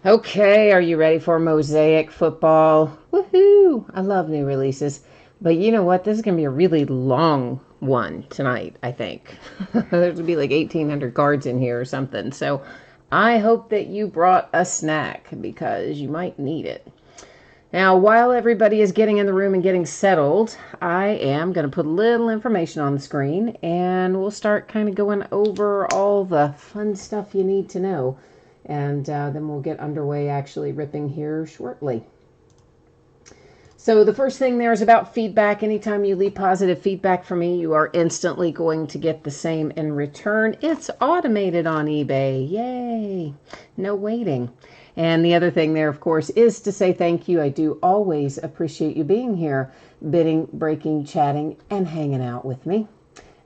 Okay, are you ready for Mosaic Football? Woohoo! I love new releases. But you know what? This is going to be a really long one tonight, I think. There's going to be like 1,800 cards in here or something. So I hope that you brought a snack because you might need it. Now, while everybody is getting in the room and getting settled, I am going to put a little information on the screen and we'll start kind of going over all the fun stuff you need to know. And then we'll get underway actually ripping here shortly. So the first thing there is about feedback. Anytime you leave positive feedback for me, you are instantly going to get the same in return. It's automated on eBay. Yay! No waiting. And the other thing there, of course, is to say thank you. I do always appreciate you being here, bidding, breaking, chatting, and hanging out with me.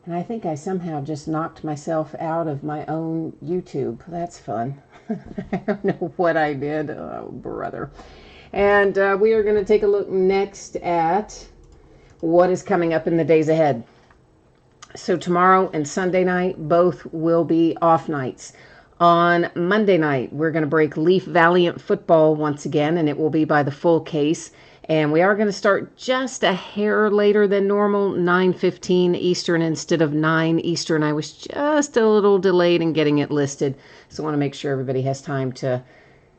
And I think I somehow just knocked myself out of my own YouTube. That's fun. I don't know what I did. Oh, brother. And we are going to take a look next at what is coming up in the days ahead. So tomorrow and Sunday night, both will be off nights. On Monday night, we're going to break Leaf Valiant Football once again, and it will be by the full case. And we are going to start just a hair later than normal, 9:15 Eastern instead of 9 Eastern. I was just a little delayed in getting it listed, so I want to make sure everybody has time to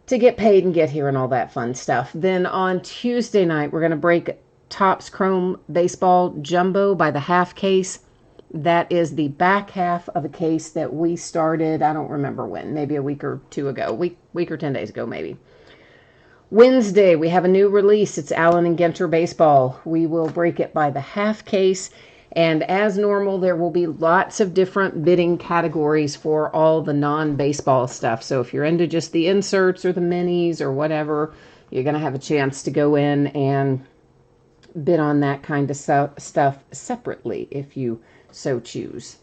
get paid and get here and all that fun stuff. Then on Tuesday night, we're going to break Topps Chrome Baseball Jumbo by the half case. That is the back half of a case that we started, I don't remember when, maybe a week or two ago, week or 10 days ago maybe. Wednesday, we have a new release. It's Allen and Ginter Baseball. We will break it by the half case. And as normal, there will be lots of different bidding categories for all the non-baseball stuff. So if you're into just the inserts or the minis or whatever, you're going to have a chance to go in and bid on that kind of stuff separately if you so choose.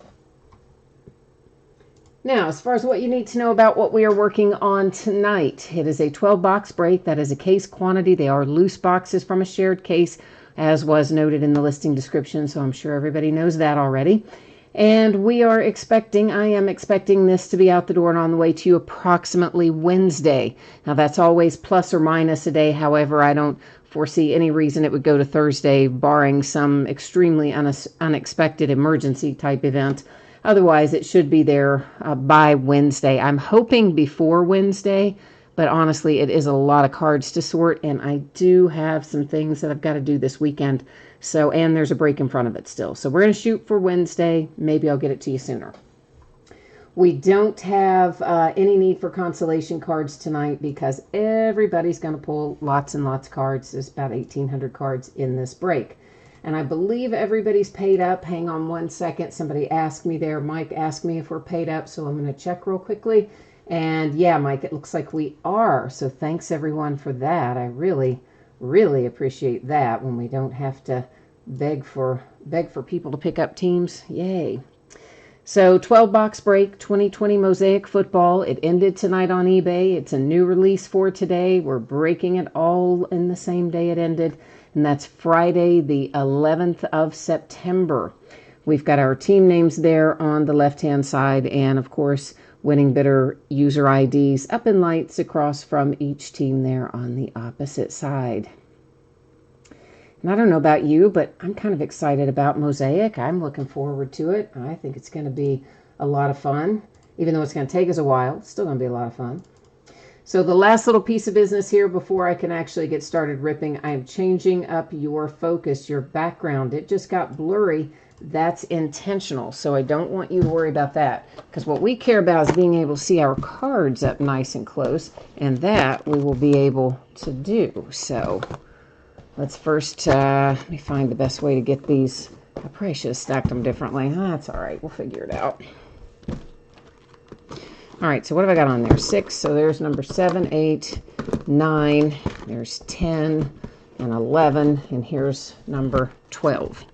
Now, as far as what you need to know about what we are working on tonight, it is a 12-box break. That is a case quantity. They are loose boxes from a shared case, as was noted in the listing description, so I'm sure everybody knows that already. And I am expecting this to be out the door and on the way to you approximately Wednesday. Now, that's always plus or minus a day. However, I don't foresee any reason it would go to Thursday, barring some extremely unexpected emergency type event. Otherwise, it should be there by Wednesday. I'm hoping before Wednesday, but honestly, it is a lot of cards to sort, and I do have some things that I've got to do this weekend. And there's a break in front of it still. So we're going to shoot for Wednesday. Maybe I'll get it to you sooner. We don't have any need for consolation cards tonight because everybody's going to pull lots and lots of cards. There's about 1,800 cards in this break. And I believe everybody's paid up. Hang on one second. Somebody asked me there. Mike asked me if we're paid up, so I'm going to check real quickly. And yeah, Mike, it looks like we are. So thanks everyone for that. I really, really appreciate that when we don't have to beg for people to pick up teams. Yay. So 12-box break, 2020 Mosaic Football. It ended tonight on eBay. It's a new release for today. We're breaking it all in the same day it ended. And that's Friday, the 11th of September. We've got our team names there on the left-hand side, and of course, winning bidder user IDs up in lights across from each team there on the opposite side. And I don't know about you, but I'm kind of excited about Mosaic. I'm looking forward to it. I think it's going to be a lot of fun. Even though it's going to take us a while, it's still going to be a lot of fun. So the last little piece of business here before I can actually get started ripping, I am changing up your focus, your background. It just got blurry. That's intentional, so I don't want you to worry about that, because what we care about is being able to see our cards up nice and close, and that we will be able to do. So let's first, let me find the best way to get these. I probably should have stacked them differently. That's all right. We'll figure it out. All right, so what have I got on there? 6, so there's number 7, 8, 9, there's 10, and 11, and here's number 12.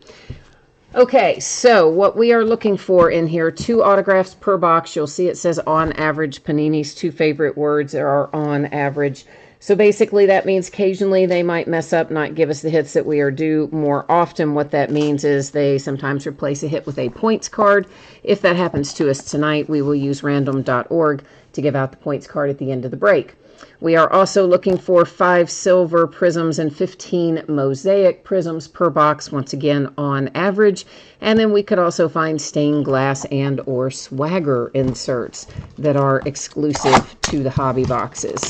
Okay, so what we are looking for in here, 2 autographs per box. You'll see it says on average. Panini's 2 favorite words are on average. So basically that means occasionally they might mess up, not give us the hits that we are due. More often what that means is they sometimes replace a hit with a points card. If that happens to us tonight, we will use random.org to give out the points card at the end of the break. We are also looking for 5 silver prisms and 15 mosaic prisms per box, once again on average. And then we could also find stained glass and or swagger inserts that are exclusive to the hobby boxes.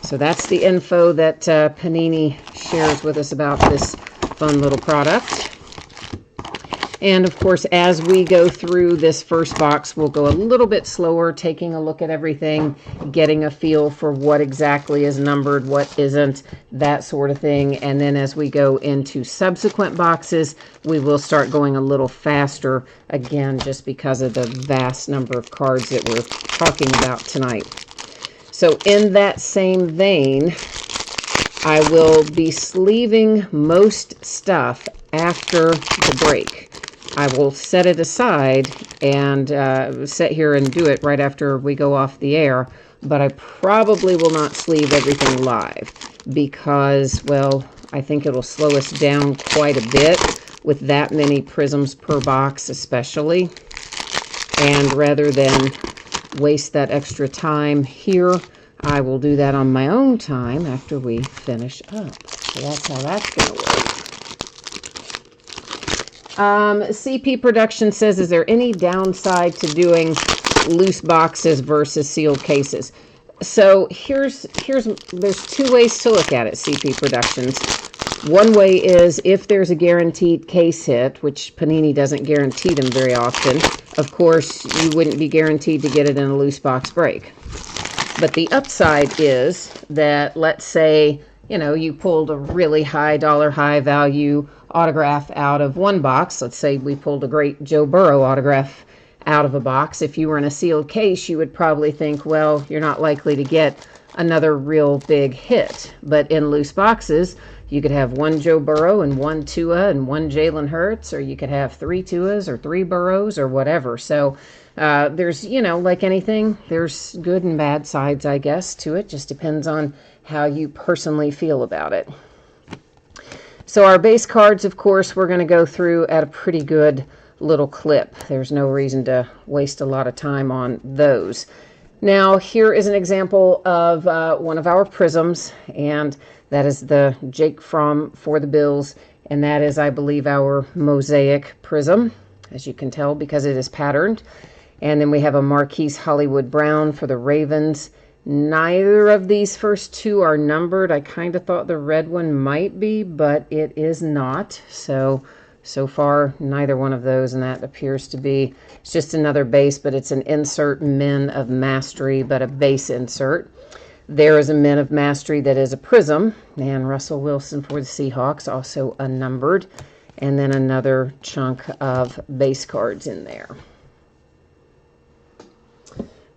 So that's the info that Panini shares with us about this fun little product. And of course, as we go through this first box, we'll go a little bit slower, taking a look at everything, getting a feel for what exactly is numbered, what isn't, that sort of thing. And then as we go into subsequent boxes, we will start going a little faster, again, just because of the vast number of cards that we're talking about tonight. So in that same vein, I will be sleeving most stuff after the break. I will set it aside and sit here and do it right after we go off the air, but I probably will not sleeve everything live because, well, I think it'll slow us down quite a bit with that many prisms per box especially. And rather than waste that extra time here, I will do that on my own time after we finish up. So that's how that's going to work. CP Production says, is there any downside to doing loose boxes versus sealed cases? So there's 2 ways to look at it, CP Productions. One way is if there's a guaranteed case hit, which Panini doesn't guarantee them very often. Of course, you wouldn't be guaranteed to get it in a loose box break. But the upside is that, let's say, you know, you pulled a really high dollar, high value autograph out of one box. Let's say we pulled a great Joe Burrow autograph out of a box. If you were in a sealed case, you would probably think, well, you're not likely to get another real big hit. But in loose boxes, you could have 1 Joe Burrow and 1 Tua and 1 Jalen Hurts, or you could have 3 Tuas or 3 Burrows or whatever. So there's, you know, like anything, there's good and bad sides, I guess, to it. Just depends on how you personally feel about it. So our base cards, of course, we're going to go through at a pretty good little clip. There's no reason to waste a lot of time on those. Now, here is an example of one of our prisms, and that is the Jake Fromm for the Bills, and that is, I believe, our mosaic prism, as you can tell, because it is patterned. And then we have a Marquise Hollywood Brown for the Ravens. Neither of these first 2 are numbered. I kind of thought the red one might be, but it is not. So far, neither one of those, and that appears to be, it's just another base, but it's an insert Men of Mastery, but a base insert. There is a Men of Mastery that is a prism, and Russell Wilson for the Seahawks, also unnumbered, and then another chunk of base cards in there.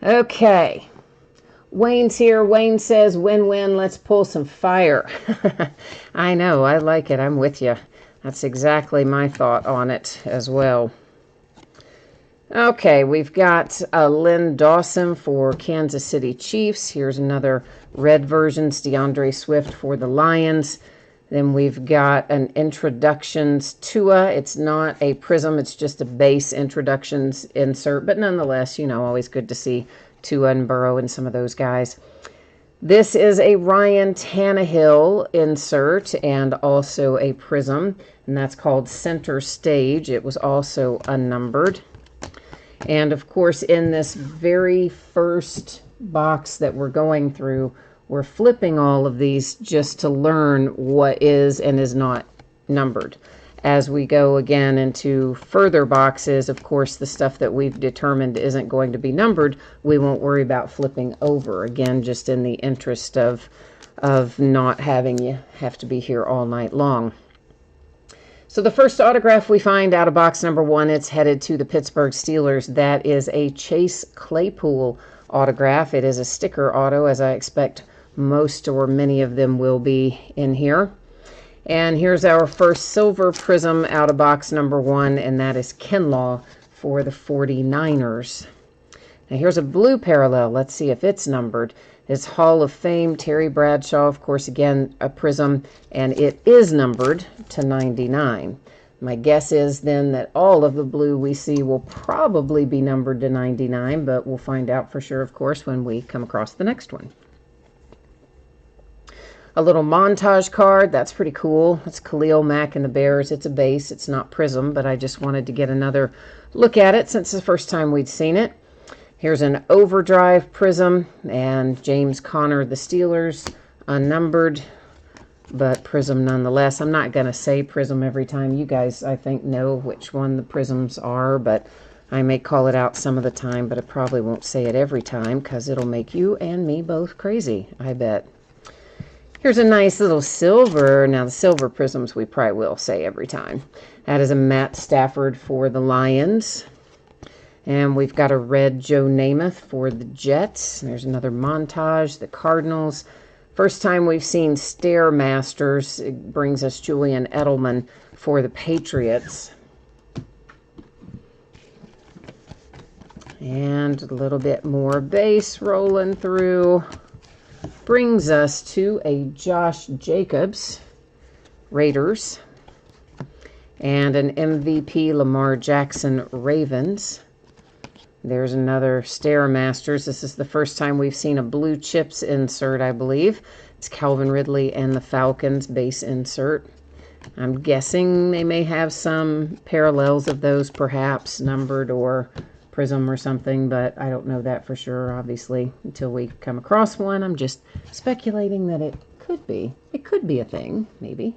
Okay. Wayne's here. Wayne says, win-win, let's pull some fire. I know, I like it. I'm with you. That's exactly my thought on it as well. Okay, we've got Lynn Dawson for Kansas City Chiefs. Here's another red version, DeAndre Swift for the Lions. Then we've got an Introductions Tua. It's not a prism, it's just a base introductions insert, but nonetheless, you know, always good to see Tua and Burrow and some of those guys. This is a Ryan Tannehill insert and also a prism, and that's called Center Stage. It was also unnumbered. And of course, in this very first box that we're going through, we're flipping all of these just to learn what is and is not numbered. As we go again into further boxes, of course, the stuff that we've determined isn't going to be numbered, we won't worry about flipping over. Again, just in the interest of not having you have to be here all night long. So the first autograph we find out of box number 1, it's headed to the Pittsburgh Steelers. That is a Chase Claypool autograph. It is a sticker auto, as I expect most or many of them will be in here. And here's our first silver prism out of box number 1, and that is Kinlaw for the 49ers. Now here's a blue parallel. Let's see if it's numbered. It's Hall of Fame, Terry Bradshaw, of course, again, a prism, and it is numbered to 99. My guess is then that all of the blue we see will probably be numbered to 99, but we'll find out for sure, of course, when we come across the next one. a little montage card. That's pretty cool. It's Khalil Mack and the Bears. It's a base. It's not Prism, but I just wanted to get another look at it since it's the first time we'd seen it. Here's an Overdrive Prism and James Conner, the Steelers, unnumbered, but Prism nonetheless. I'm not going to say Prism every time. You guys, I think, know which one the Prisms are, but I may call it out some of the time, but I probably won't say it every time because it'll make you and me both crazy, I bet. Here's a nice little silver. Now, the silver Prisms we probably will say every time. That is a Matt Stafford for the Lions. And we've got a red Joe Namath for the Jets. There's another montage, the Cardinals. First time we've seen Stairmasters. It brings us Julian Edelman for the Patriots. And a little bit more base rolling through. Brings us to a Josh Jacobs, Raiders. And an MVP Lamar Jackson, Ravens. There's another Stairmasters. This is the first time we've seen a blue chips insert, I believe. It's Calvin Ridley and the Falcons base insert. I'm guessing they may have some parallels of those, perhaps numbered or Prism or something, but I don't know that for sure, obviously, until we come across one. I'm just speculating that it could be. It could be a thing, maybe.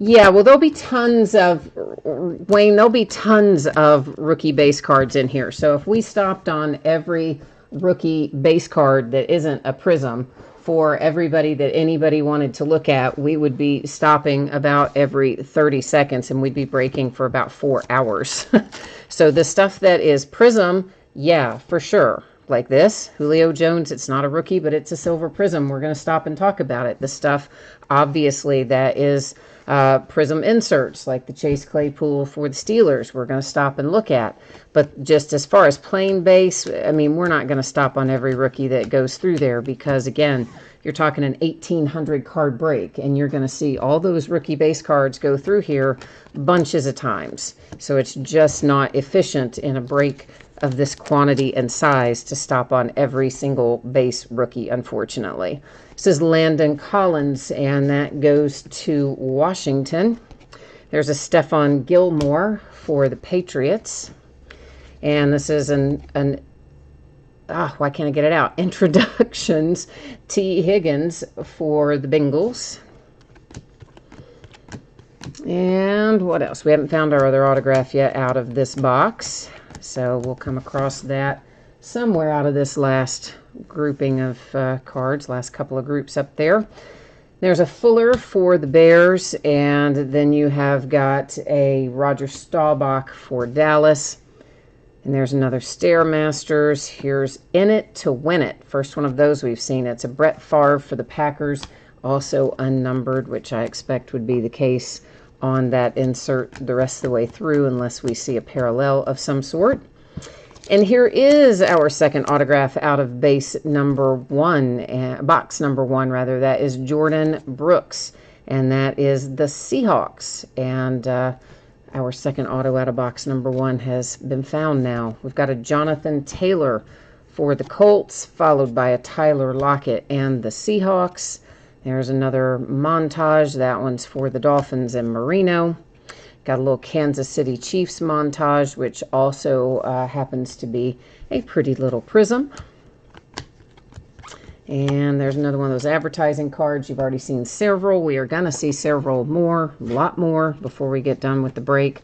Yeah, well, there'll be tons of, Wayne, there'll be tons of rookie base cards in here. So if we stopped on every rookie base card that isn't a Prism for everybody that anybody wanted to look at, we would be stopping about every 30 seconds and we'd be breaking for about 4 hours. So the stuff that is Prism, yeah, for sure. Like this, Julio Jones, it's not a rookie, but it's a silver Prism. We're going to stop and talk about it. The stuff, obviously, that is Prism inserts, like the Chase Claypool for the Steelers, we're going to stop and look at. But just as far as plain base, I mean, we're not going to stop on every rookie that goes through there because, again, you're talking an 1,800 card break, and you're going to see all those rookie base cards go through here bunches of times. So it's just not efficient in a break of this quantity and size to stop on every single base rookie, unfortunately. This is Landon Collins, and that goes to Washington. There's a Stephon Gilmore for the Patriots. And this is why can't I get it out? Introductions, T. Higgins for the Bengals. And what else? We haven't found our other autograph yet out of this box. So we'll come across that somewhere out of this last grouping of cards, last couple of groups up there. There's a Fuller for the Bears, and then you have got a Roger Staubach for Dallas. And there's another Stairmasters. Here's In It to Win It. First one of those we've seen. It's a Brett Favre for the Packers, also unnumbered, which I expect would be the case on that insert the rest of the way through unless we see a parallel of some sort. And here is our second autograph out of base number one, box number one rather. That is Jordan Brooks, and that is the Seahawks. And our second auto out of box number one has been found now. We've got a Jonathan Taylor for the Colts, followed by a Tyler Lockett and the Seahawks. There's another montage. That one's for the Dolphins and Marino. Got a little Kansas City Chiefs montage, which also happens to be a pretty little Prism. And there's another one of those advertising cards. You've already seen several. We are going to see several more, a lot more, before we get done with the break.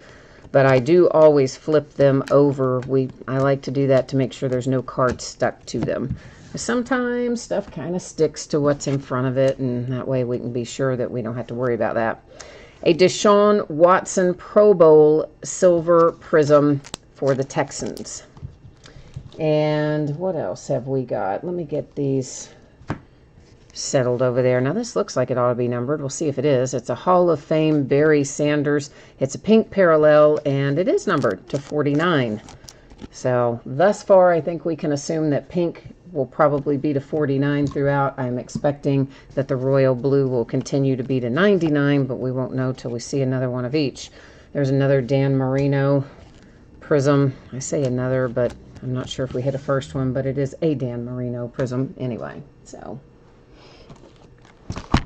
But I do always flip them over. I like to do that to make sure there's no cards stuck to them. Sometimes stuff kind of sticks to what's in front of it, and that way we can be sure that we don't have to worry about that. A Deshaun Watson Pro Bowl Silver Prism for the Texans. And what else have we got? Let me get these settled over there. Now, this looks like it ought to be numbered. We'll see if it is. It's a Hall of Fame Barry Sanders. It's a pink parallel, and it is numbered to 49. So, thus far, I think we can assume that pink will probably be to 49 throughout. I'm expecting that the royal blue will continue to be to 99, but we won't know till we see another one of each. There's another Dan Marino Prism. I say another, but I'm not sure if we hit a first one, but it is a Dan Marino prism anyway. So,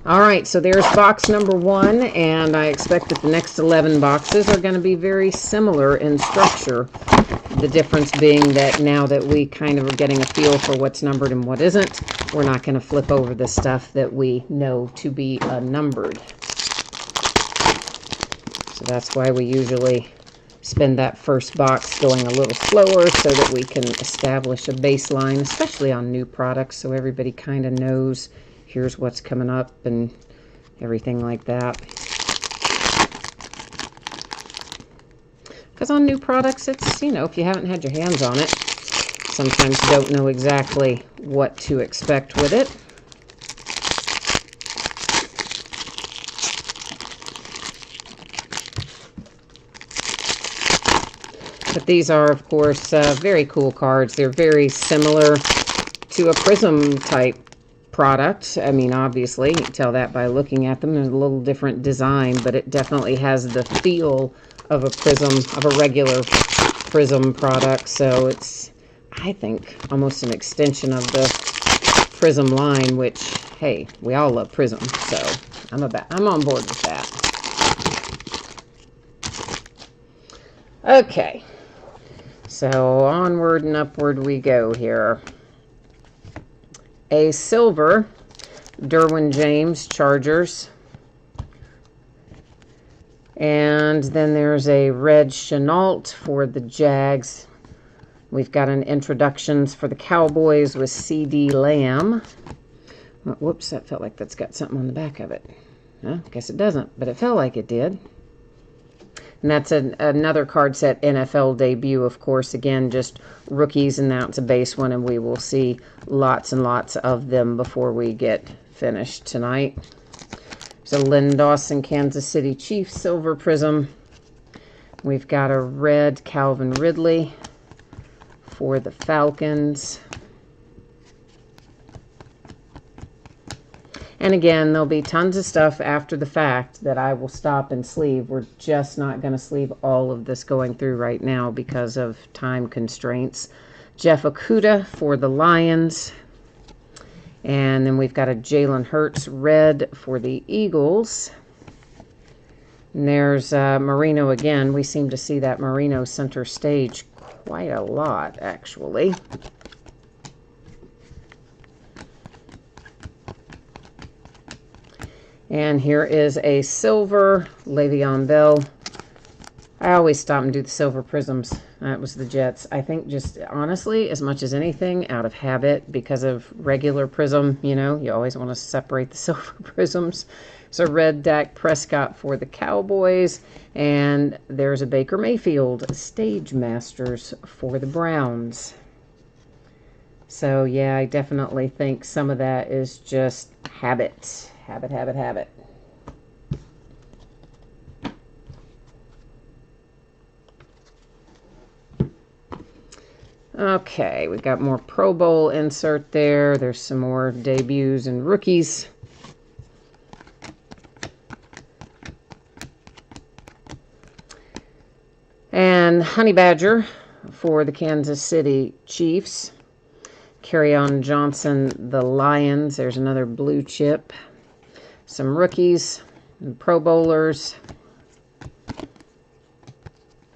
all right, so there's box number 1, and I expect that the next 11 boxes are going to be very similar in structure. The difference being that now that we kind of are getting a feel for what's numbered and what isn't, we're not going to flip over the stuff that we know to be numbered. So that's why we usually spend that first box going a little slower so that we can establish a baseline, especially on new products, so everybody kind of knows here's what's coming up and everything like that. Because on new products, it's, you know, if you haven't had your hands on it, sometimes you don't know exactly what to expect with it. But these are, of course, very cool cards. They're very similar to a prism type product. I mean, obviously, you can tell that by looking at them. There's a little different design, but it definitely has the feel of a prism, of a regular prism product. So it's, I think, almost an extension of the prism line, which, hey, we all love prism. So I'm on board with that. Okay. So onward and upward we go here. A silver Derwin James Chargers. And then there's a red Chenault for the Jags. We've got an introductions for the Cowboys with C.D. Lamb. Oh, whoops, that felt like that's got something on the back of it. I guess it doesn't, but it felt like it did. And that's another card set NFL debut, of course. Again, just rookies, and that's a base one, and we will see lots and lots of them before we get finished tonight. There's a Lynn Dawson Kansas City Chiefs silver prism. We've got a red Calvin Ridley for the Falcons. And again, there'll be tons of stuff after the fact that I will stop and sleeve. We're just not going to sleeve all of this going through right now because of time constraints. Jeff Okudah for the Lions. And then we've got a Jalen Hurts red for the Eagles. And there's Marino again. We seem to see that Marino center stage quite a lot, actually. And here is a silver Le'Veon Bell. I always stop and do the silver prisms. That was the Jets. I think just honestly, as much as anything, out of habit, because of regular prism, you know, you always want to separate the silver prisms. So red Dak Prescott for the Cowboys. And there's a Baker Mayfield Stage Masters for the Browns. So yeah, I definitely think some of that is just habit. Habit. Okay, we've got more Pro Bowl insert there. There's some more debuts and rookies. And Honey Badger for the Kansas City Chiefs. Kerryon Johnson, the Lions. There's another blue chip. Some rookies and Pro Bowlers.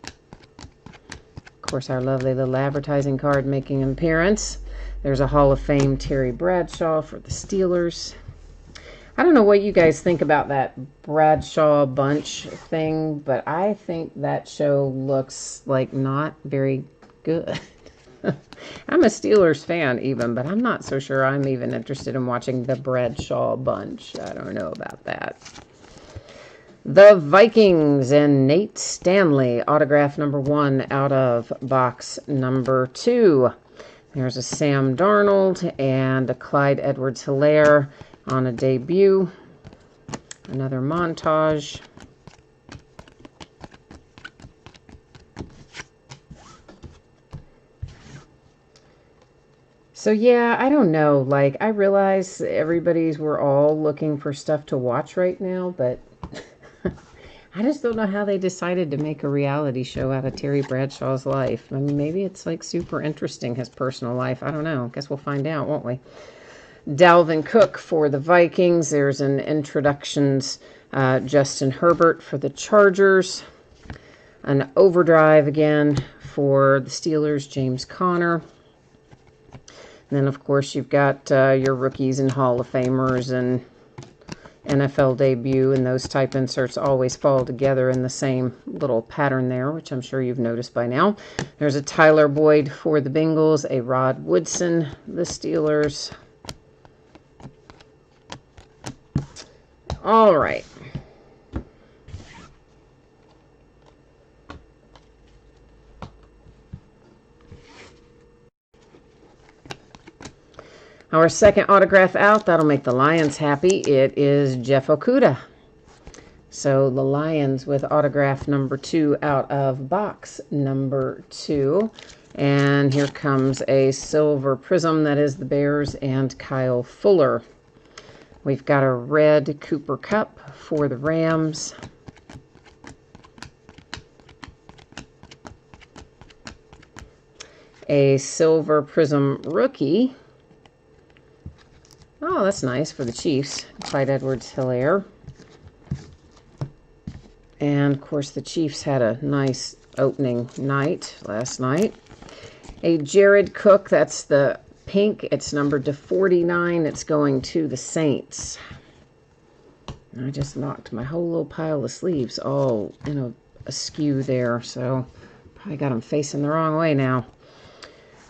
Of course, our lovely little advertising card making an appearance. There's a Hall of Fame Terry Bradshaw for the Steelers. I don't know what you guys think about that Bradshaw bunch thing, but I think that show looks like not very good. I'm a Steelers fan even, but I'm not so sure I'm even interested in watching the Bradshaw bunch. I don't know about that. The Vikings and Nate Stanley, autograph number 1 out of box number 2. There's a Sam Darnold and a Clyde Edwards-Helaire on a debut. Another montage. So yeah, I don't know. Like, I realize we're all looking for stuff to watch right now, but I just don't know how they decided to make a reality show out of Terry Bradshaw's life. I mean, maybe it's like super interesting, his personal life. I don't know. Guess we'll find out, won't we? Dalvin Cook for the Vikings. There's an introductions. Justin Herbert for the Chargers. An overdrive again for the Steelers, James Conner. And then, of course, you've got your rookies and Hall of Famers and NFL debut, and those type inserts always fall together in the same little pattern there, which I'm sure you've noticed by now. There's a Tyler Boyd for the Bengals, a Rod Woodson, the Steelers. All right. Our second autograph out, that'll make the Lions happy. It is Jeff Okudah. So the Lions with autograph number 2 out of box number 2. And here comes a silver prism. That is the Bears and Kyle Fuller. We've got a red Cooper Kupp for the Rams. A silver prism rookie. Oh, that's nice for the Chiefs. Clyde Edwards-Helaire. And, of course, the Chiefs had a nice opening night last night. A Jared Cook, that's the pink. It's numbered to 49. It's going to the Saints. I just knocked my whole little pile of sleeves all askew there, so probably got them facing the wrong way now.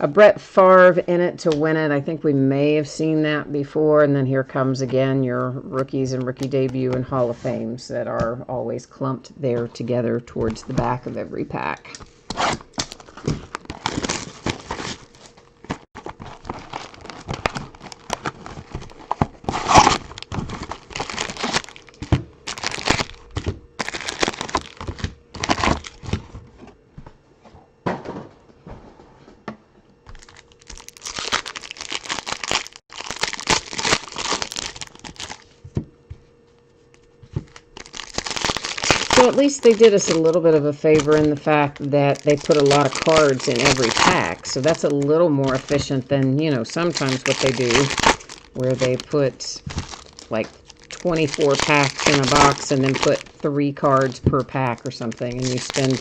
A Brett Favre in it to win it. I think we may have seen that before. And then here comes again your rookies and rookie debut and Hall of Fames that are always clumped there together towards the back of every pack. So at least they did us a little bit of a favor in the fact that they put a lot of cards in every pack. So that's a little more efficient than, sometimes what they do, where they put like 24 packs in a box and then put 3 cards per pack or something, and you spend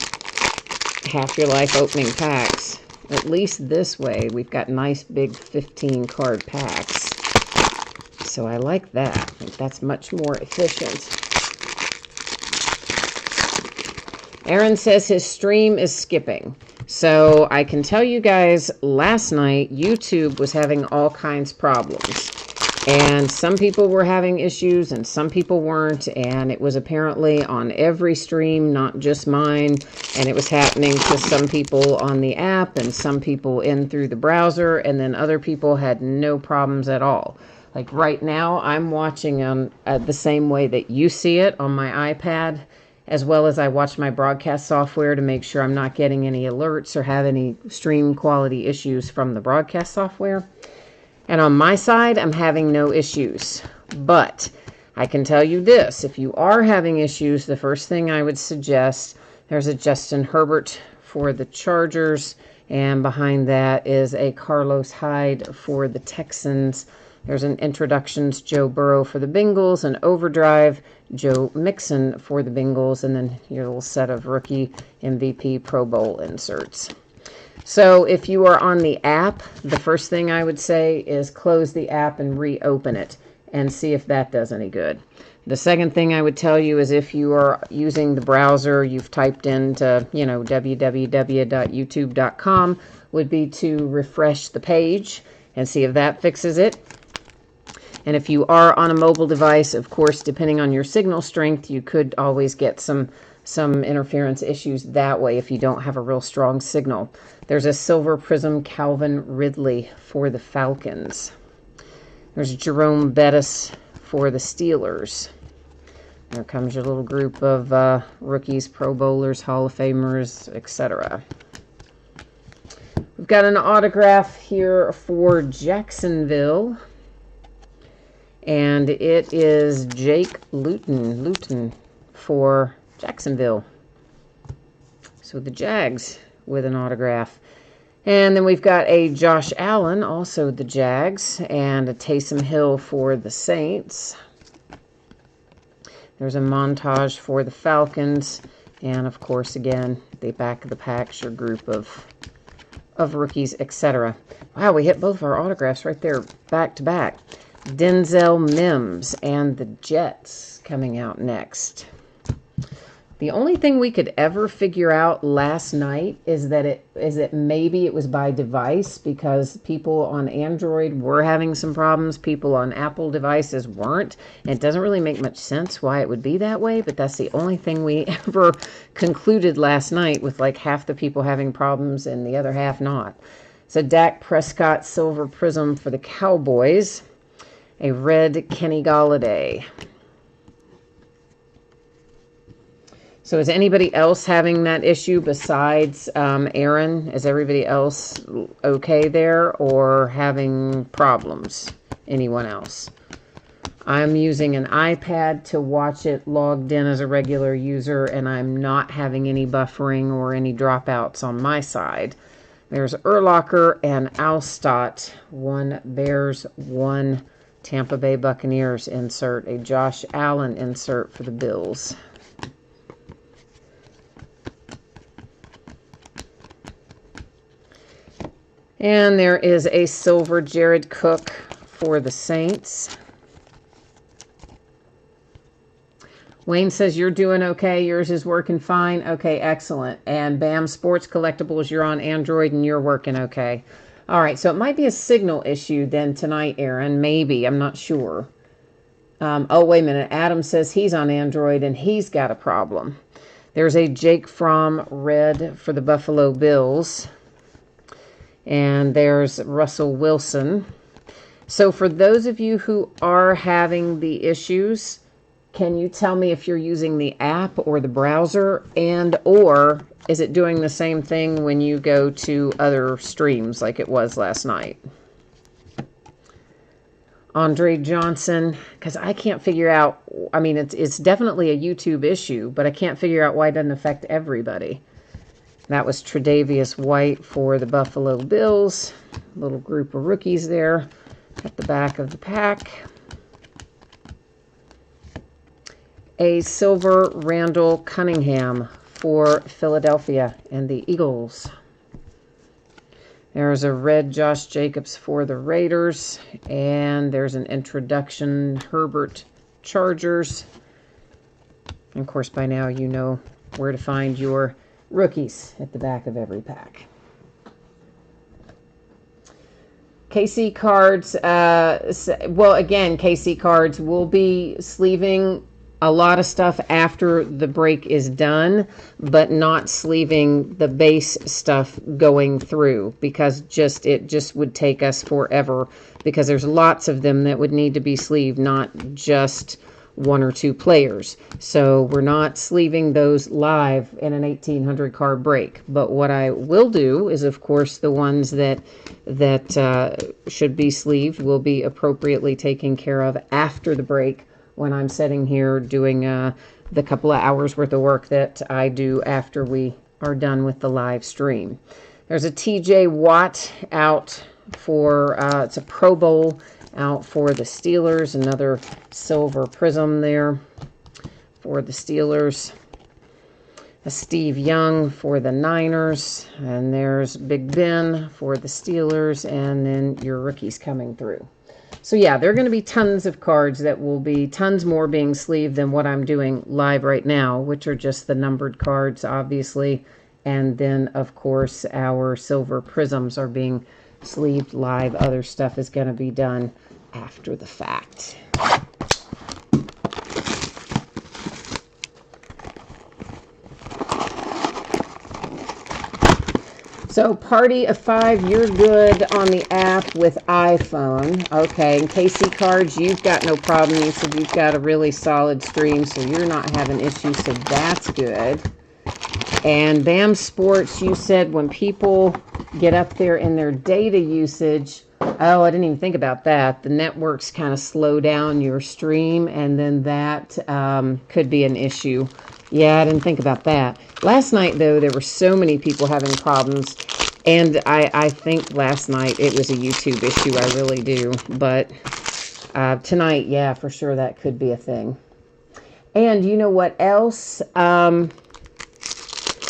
half your life opening packs. At least this way, we've got nice big 15 card packs. So I like that. I think that's much more efficient. Aaron says his stream is skipping. So I can tell you guys, last night, YouTube was having all kinds of problems. And some people were having issues and some people weren't. And it was apparently on every stream, not just mine. And it was happening to some people on the app and some people in through the browser. And then other people had no problems at all. Like right now, I'm watching the same way that you see it on my iPad, as well as I watch my broadcast software to make sure I'm not getting any alerts or have any stream quality issues from the broadcast software. And on my side, I'm having no issues. But I can tell you this, if you are having issues, the first thing I would suggest, there's a Justin Herbert for the Chargers, and behind that is a Carlos Hyde for the Texans. There's an introductions, Joe Burrow for the Bengals, an overdrive, Joe Mixon for the Bengals, and then your little set of rookie MVP Pro Bowl inserts. So if you are on the app, the first thing I would say is close the app and reopen it and see if that does any good. The second thing I would tell you is if you are using the browser, you've typed into, www.youtube.com, would be to refresh the page and see if that fixes it. And if you are on a mobile device, of course, depending on your signal strength, you could always get some interference issues that way if you don't have a real strong signal. There's a silver prism Calvin Ridley for the Falcons. There's Jerome Bettis for the Steelers. There comes your little group of rookies, Pro Bowlers, Hall of Famers, etc. We've got an autograph here for Jacksonville. And it is Jake Luton for Jacksonville. So the Jags with an autograph. And then we've got a Josh Allen, also the Jags, and a Taysom Hill for the Saints. There's a montage for the Falcons. And, of course, again, the back of the pack's your group of rookies, etc. Wow, we hit both of our autographs right there, back to back. Denzel Mims and the Jets coming out next. The only thing we could ever figure out last night is that maybe it was by device, because people on Android were having some problems. People on Apple devices weren't. And it doesn't really make much sense why it would be that way, but that's the only thing we ever concluded last night, with like half the people having problems and the other half not. So Dak Prescott Silver Prism for the Cowboys. A red Kenny Golladay. So is anybody else having that issue besides Aaron? Is everybody else okay there, or having problems? Anyone else? I'm using an iPad to watch it, logged in as a regular user, and I'm not having any buffering or any dropouts on my side. There's Urlacher and Alstott. One Bears, one Tampa Bay Buccaneers insert. A Josh Allen insert for the Bills. And there is a silver Jared Cook for the Saints. Wayne says, you're doing okay. Yours is working fine. Okay, excellent. And BAM Sports Collectibles, you're on Android and you're working okay. All right, so it might be a signal issue then tonight, Aaron. Maybe. I'm not sure. Oh, wait a minute. Adam says he's on Android and he's got a problem. There's a Jake Fromm red for the Buffalo Bills. And there's Russell Wilson. So for those of you who are having the issues, can you tell me if you're using the app or the browser, and or is it doing the same thing when you go to other streams like it was last night? Andre Johnson, because I can't figure out, I mean, it's definitely a YouTube issue, but I can't figure out why it doesn't affect everybody. That was Tre'Davious White for the Buffalo Bills. Little group of rookies there at the back of the pack. A silver Randall Cunningham for Philadelphia and the Eagles. There's a red Josh Jacobs for the Raiders. And there's an introduction Herbert Chargers. And of course, by now you know where to find your rookies at the back of every pack. KC cards, well, again, KC cards will be sleeving a lot of stuff after the break is done, but not sleeving the base stuff going through, because it just would take us forever, because there's lots of them that would need to be sleeved, not just one or two players. So we're not sleeving those live in an 1800 card break. But what I will do is, of course, the ones that should be sleeved will be appropriately taken care of after the break, when I'm sitting here doing the couple of hours worth of work that I do after we are done with the live stream. There's a TJ Watt out for, it's a Pro Bowl out for the Steelers. Another silver prism there for the Steelers. A Steve Young for the Niners. And there's Big Ben for the Steelers. And then your rookies coming through. So yeah, there are going to be tons of cards that will be tons more being sleeved than what I'm doing live right now, which are just the numbered cards, obviously. And then, of course, our silver prisms are being sleeved live. Other stuff is going to be done after the fact. So Party of 5, you're good on the app with iPhone. Okay, and KC Cards, you've got no problem. You said you've got a really solid stream, so you're not having issues, so that's good. And BAM Sports, you said when people get up there in their data usage, oh, I didn't even think about that. The networks kind of slow down your stream, and then that could be an issue Yeah, I didn't think about that. Last night, though, there were so many people having problems. And I think last night it was a YouTube issue. I really do. But tonight, yeah, for sure that could be a thing. And you know what else?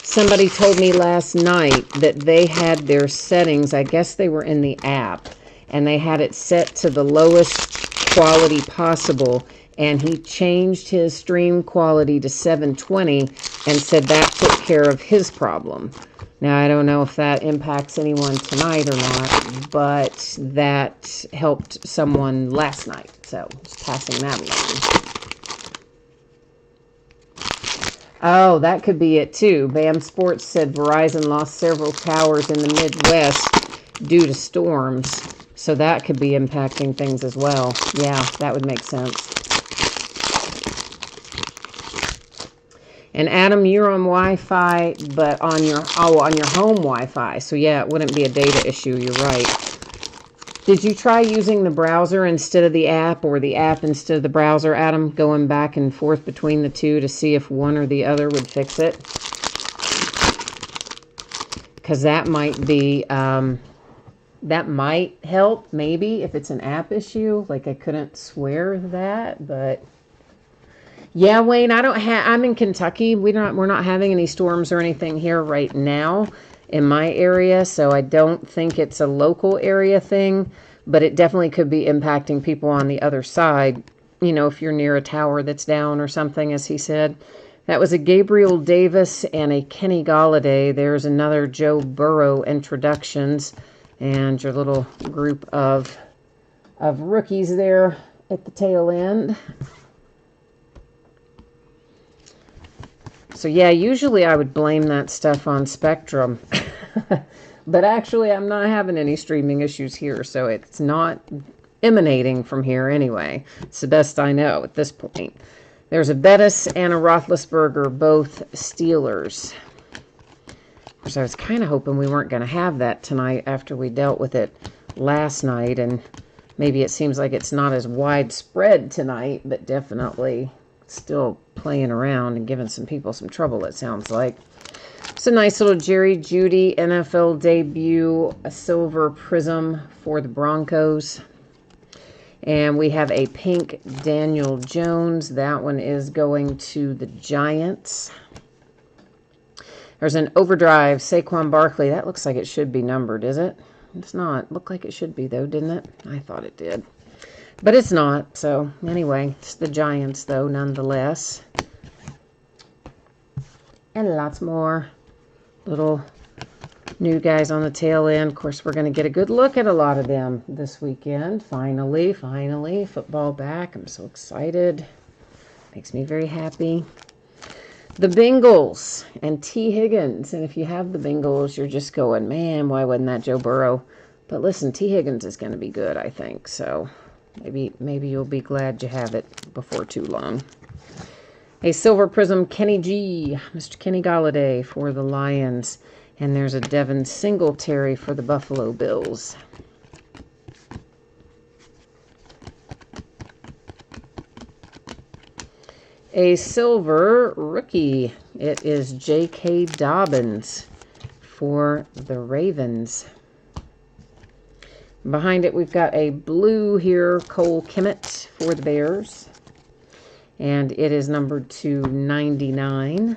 Somebody told me last night that they had their settings. I guess they were in the app. And they had it set to the lowest quality possible. And he changed his stream quality to 720 and said that took care of his problem. Now, I don't know if that impacts anyone tonight or not, but that helped someone last night. So, just passing that along. Oh, that could be it too. BAM Sports said Verizon lost several towers in the Midwest due to storms. So that could be impacting things as well. Yeah, that would make sense. And Adam, you're on Wi-Fi, but on your home Wi-Fi. So yeah, it wouldn't be a data issue. You're right. Did you try using the browser instead of the app, or the app instead of the browser, Adam? Going back and forth between the two to see if one or the other would fix it? Because that might be, that might help, maybe, if it's an app issue. Like, I couldn't swear that, but... Yeah, Wayne, I'm in Kentucky. We're not having any storms or anything here right now in my area, so I don't think it's a local area thing, but it definitely could be impacting people on the other side, you know, if you're near a tower that's down or something, as he said. That was a Gabriel Davis and a Kenny Galladay. There's another Joe Burrow introductions, and your little group of rookies there at the tail end. So yeah, usually I would blame that stuff on Spectrum. But actually, I'm not having any streaming issues here, so it's not emanating from here anyway. It's the best I know at this point. There's a Bettis and a Roethlisberger, both Steelers. So I was kind of hoping we weren't going to have that tonight after we dealt with it last night, and maybe it seems like it's not as widespread tonight, but definitely still playing around and giving some people some trouble, it sounds like. It's a nice little Jerry Jeudy NFL debut, a silver prism for the Broncos. And we have a pink Daniel Jones. That one is going to the Giants. There's an overdrive Saquon Barkley. That looks like it should be numbered, is it? It's not. Looked like it should be, though, didn't it? I thought it did. But it's not. So, anyway, it's the Giants, though, nonetheless. And lots more little new guys on the tail end. Of course, we're going to get a good look at a lot of them this weekend. Finally, football back. I'm so excited. Makes me very happy. The Bengals and T. Higgins. And if you have the Bengals, you're just going, man, why wasn't that Joe Burrow? But listen, T. Higgins is going to be good, I think. So maybe you'll be glad you have it before too long. A silver prism Kenny G. Mr. Kenny Galladay for the Lions. And there's a Devin Singletary for the Buffalo Bills. A silver rookie. It is J.K. Dobbins for the Ravens. Behind it, we've got a blue here, Cole Kmet for the Bears. And it is numbered to 99.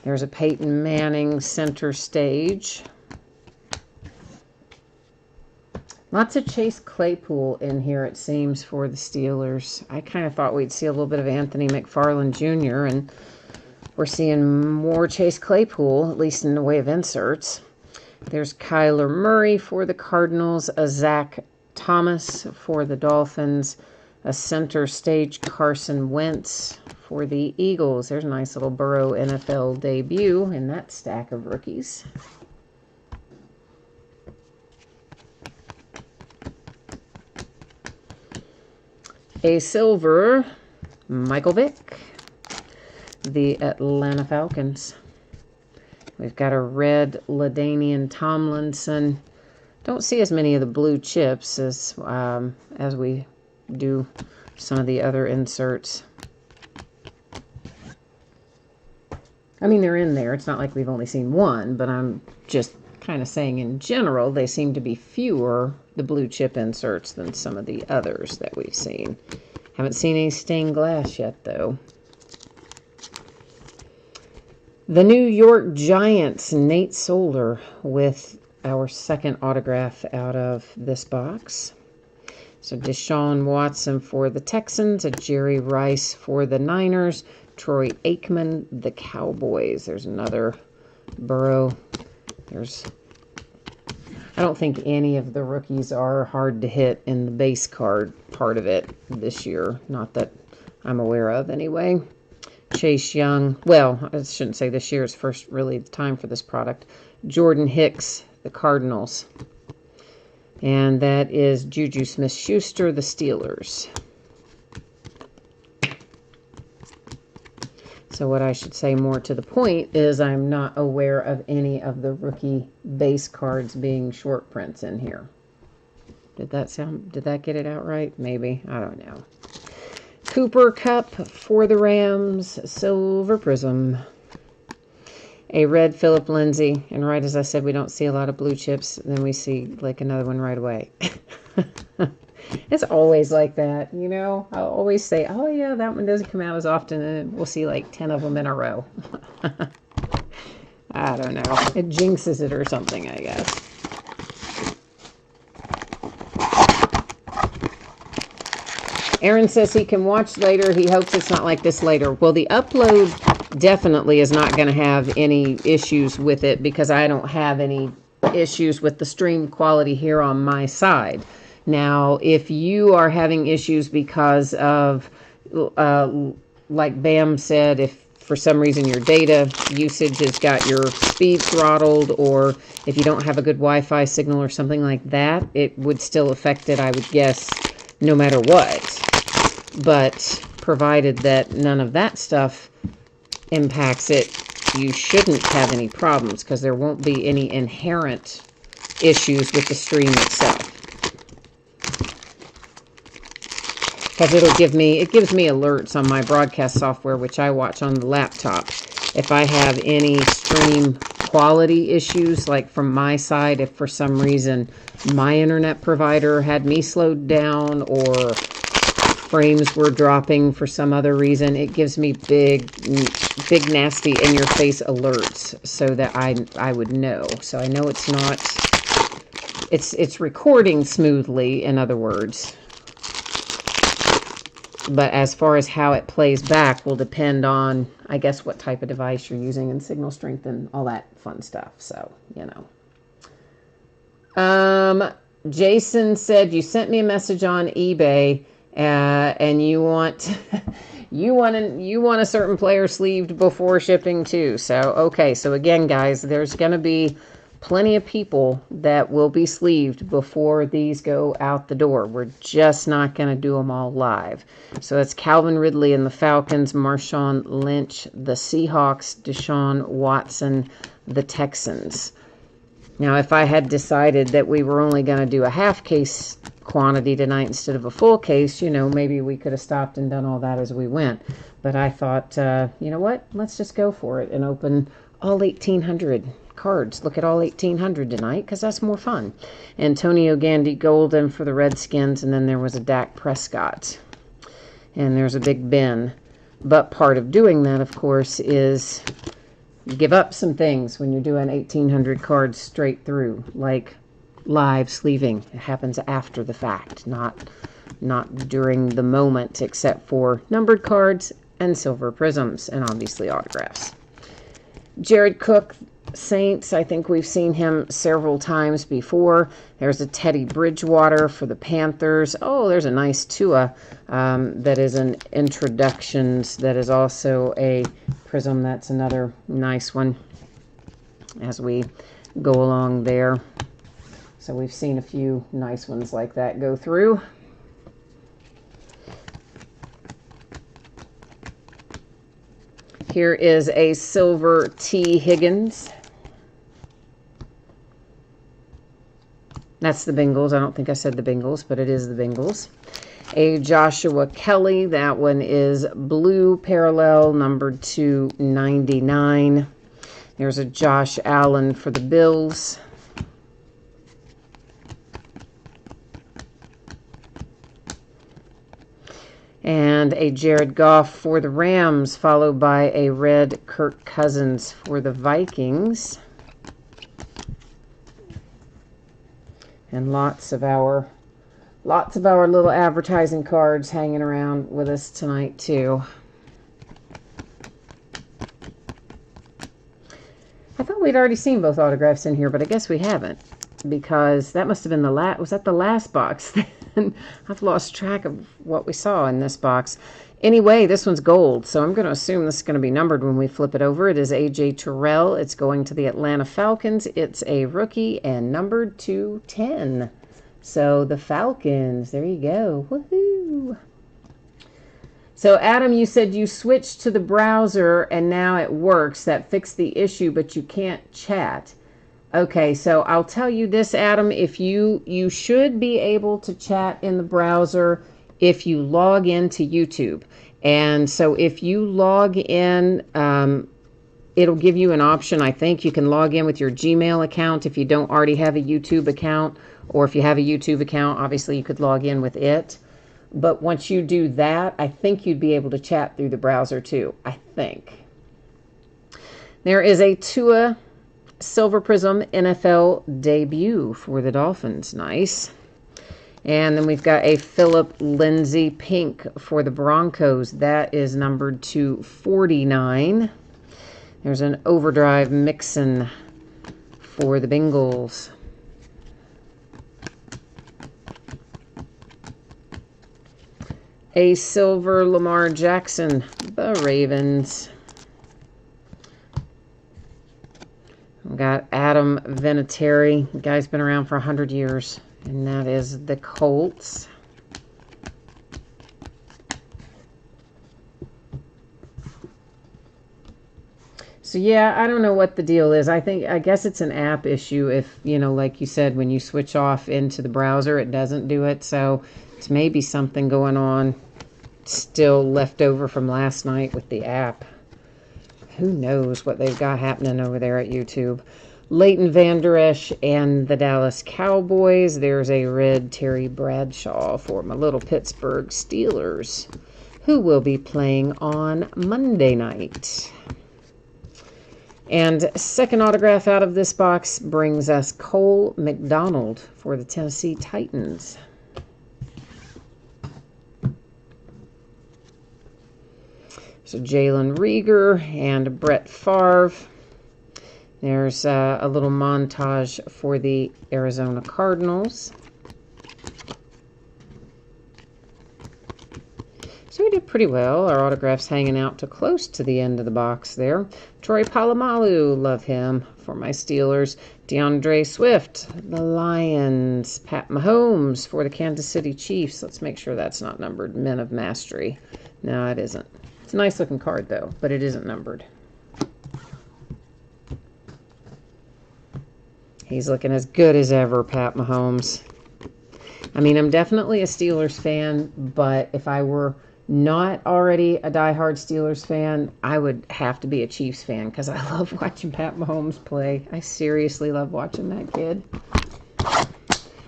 There's a Peyton Manning center stage. Lots of Chase Claypool in here, it seems, for the Steelers. I kind of thought we'd see a little bit of Anthony McFarland Jr., and we're seeing more Chase Claypool, at least in the way of inserts. There's Kyler Murray for the Cardinals, a Zach Thomas for the Dolphins, a center stage Carson Wentz for the Eagles. There's a nice little Burrow NFL debut in that stack of rookies. A silver Michael Vick, the Atlanta Falcons. We've got a red LaDainian Tomlinson. Don't see as many of the blue chips as we do some of the other inserts. I mean, they're in there. It's not like we've only seen one, but I'm just kind of saying in general, they seem to be fewer, the blue chip inserts, than some of the others that we've seen. Haven't seen any stained glass yet, though. The New York Giants, Nate Solder, with our second autograph out of this box. So Deshaun Watson for the Texans, a Jerry Rice for the Niners, Troy Aikman, the Cowboys. There's another Burrow. I don't think any of the rookies are hard to hit in the base card part of it this year. Not that I'm aware of, anyway. Chase Young. Well, I shouldn't say this year is first really the time for this product. Jordan Hicks, the Cardinals. And that is Juju Smith-Schuster, the Steelers. So what I should say more to the point is I'm not aware of any of the rookie base cards being short prints in here. Did that get it out right? Maybe. I don't know. Cooper Kupp for the Rams, Silver Prism. A red Philip Lindsay. And right as I said, we don't see a lot of blue chips. Then we see like another one right away. It's always like that, you know. I'll always say, oh yeah, that one doesn't come out as often, and we'll see like 10 of them in a row. I don't know. It jinxes it or something, I guess. Aaron says he can watch later. He hopes it's not like this later. Well, the upload definitely is not going to have any issues with it because I don't have any issues with the stream quality here on my side. Now, if you are having issues because of, like Bam said, if for some reason your data usage has got your speed throttled, or if you don't have a good Wi-Fi signal or something like that, it would still affect it, I would guess, no matter what. But provided that none of that stuff impacts it, you shouldn't have any problems because there won't be any inherent issues with the stream itself. Because it gives me alerts on my broadcast software, which I watch on the laptop. If I have any stream quality issues, like from my side, if for some reason my internet provider had me slowed down or frames were dropping for some other reason, it gives me big nasty in your face alerts so that I would know. So I know it's not, it's recording smoothly, in other words. But as far as how it plays back will depend on, I guess, what type of device you're using and signal strength and all that fun stuff. So, you know. Jason said, you sent me a message on eBay and you want you want a certain player sleeved before shipping too. So, okay. So again, guys, there's going to be plenty of people that will be sleeved before these go out the door. We're just not going to do them all live. So it's Calvin Ridley and the Falcons, Marshawn Lynch, the Seahawks, Deshaun Watson, the Texans. Now, if I had decided that we were only going to do a half case quantity tonight instead of a full case, you know, maybe we could have stopped and done all that as we went. But I thought, you know what? Let's just go for it and open all 1,800 cards. Look at all 1,800 tonight because that's more fun. Antonio Gandy Golden for the Redskins, and then there was a Dak Prescott. And there's a Big Ben. But part of doing that, of course, is you give up some things when you're doing 1,800 cards straight through, like live sleeving. It happens after the fact, not during the moment, except for numbered cards and silver prisms, and obviously autographs. Jared Cook, Saints, I think we've seen him several times before. There's a Teddy Bridgewater for the Panthers. Oh, there's a nice Tua that is an introductions that is also a prism. That's another nice one as we go along there. So we've seen a few nice ones like that go through. Here is a silver T. Higgins. That's the Bengals. I don't think I said the Bengals, but it is the Bengals. A Joshua Kelly, that one is blue parallel, numbered to 99. There's a Josh Allen for the Bills. And a Jared Goff for the Rams, followed by a red Kirk Cousins for the Vikings. And lots of our little advertising cards hanging around with us tonight, too. I thought we'd already seen both autographs in here, but I guess we haven't. Because that must have been the last... Was that the last box? I've lost track of what we saw in this box. Anyway, this one's gold, so I'm going to assume this is going to be numbered when we flip it over. It is A.J. Terrell. It's going to the Atlanta Falcons. It's a rookie and numbered to 10. So the Falcons, there you go. Woohoo! So Adam, you said you switched to the browser and now it works. That fixed the issue, but you can't chat. Okay, so I'll tell you this, Adam. If you should be able to chat in the browser if you log into YouTube. And so if you log in, it'll give you an option. I think you can log in with your Gmail account if you don't already have a YouTube account. Or if you have a YouTube account, obviously you could log in with it. But once you do that, I think you'd be able to chat through the browser too. I think. There is a Tua Silver Prism NFL debut for the Dolphins. Nice. And then we've got a Philip Lindsay pink for the Broncos. That is numbered to 49. There's an Overdrive Mixon for the Bengals. A silver Lamar Jackson, the Ravens. We've got Adam Vinatieri. The guy's been around for 100 years. And that is the Colts. So yeah, I don't know what the deal is. I guess it's an app issue. If, like you said, when you switch off into the browser, it doesn't do it. So it's maybe something going on still left over from last night with the app. Who knows what they've got happening over there at YouTube. Leighton Vander Esch and the Dallas Cowboys. There's a red Terry Bradshaw for my little Pittsburgh Steelers, who will be playing on Monday night. And second autograph out of this box brings us Cole McDonald for the Tennessee Titans. So Jalen Reagor and Brett Favre. There's a little montage for the Arizona Cardinals. So we did pretty well. Our autograph's hanging out to close to the end of the box there. Troy Polamalu, love him for my Steelers. DeAndre Swift, the Lions. Pat Mahomes for the Kansas City Chiefs. Let's make sure that's not numbered. Men of Mastery. No, it isn't. It's a nice looking card though, but it isn't numbered. He's looking as good as ever, Pat Mahomes. I mean, I'm definitely a Steelers fan, but if I were not already a diehard Steelers fan, I would have to be a Chiefs fan because I love watching Pat Mahomes play. I seriously love watching that kid.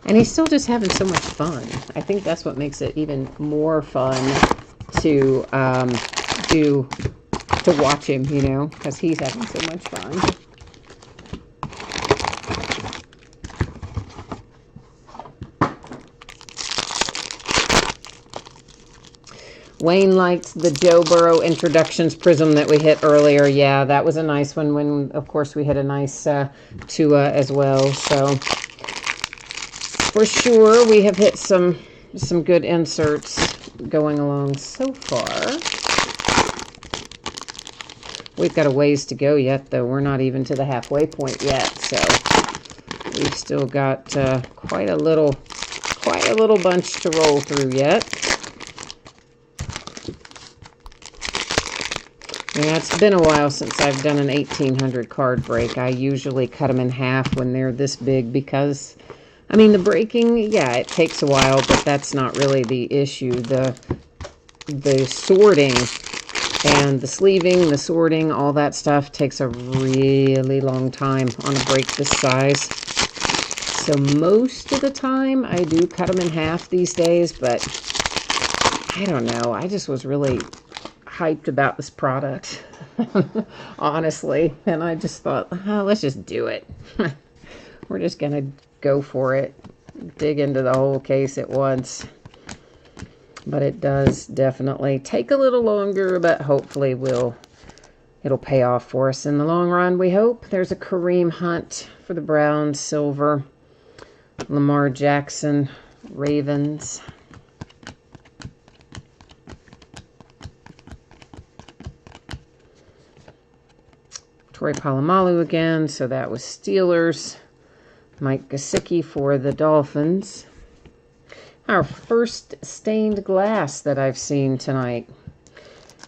And he's still just having so much fun. I think that's what makes it even more fun to watch him, because he's having so much fun. Wayne liked the Joe Burrow Introductions Prism that we hit earlier. Yeah, that was a nice one when, of course, we hit a nice Tua as well. So, for sure, we have hit some good inserts going along so far. We've got a ways to go yet, though. We're not even to the halfway point yet. So, we've still got quite a little bunch to roll through yet. Yeah, it's been a while since I've done an 1800 card break. I usually cut them in half when they're this big because, I mean, the breaking, yeah, it takes a while, but that's not really the issue. The sorting and the sleeving, the sorting, all that stuff takes a really long time on a break this size. So most of the time, I do cut them in half these days, but I don't know. I just was really hyped about this product, honestly. And I just thought, oh, let's just do it. We're just going to go for it. Dig into the whole case at once. But it does definitely take a little longer, but hopefully it'll pay off for us in the long run, we hope. There's a Kareem Hunt for the Browns, silver. Lamar Jackson, Ravens. Troy Polamalu again, so that was Steelers. Mike Gesicki for the Dolphins. Our first stained glass that I've seen tonight.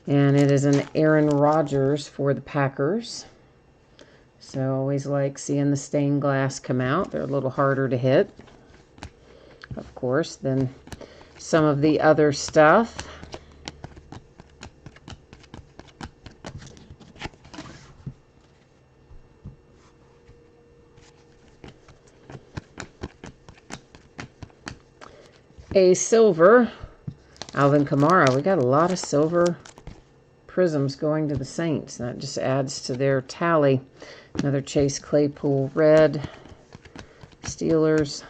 And it is an Aaron Rodgers for the Packers. So always like seeing the stained glass come out. They're a little harder to hit, of course, than some of the other stuff. A silver Alvin Kamara. We got a lot of silver prisms going to the Saints. That just adds to their tally. Another Chase Claypool red. Steelers.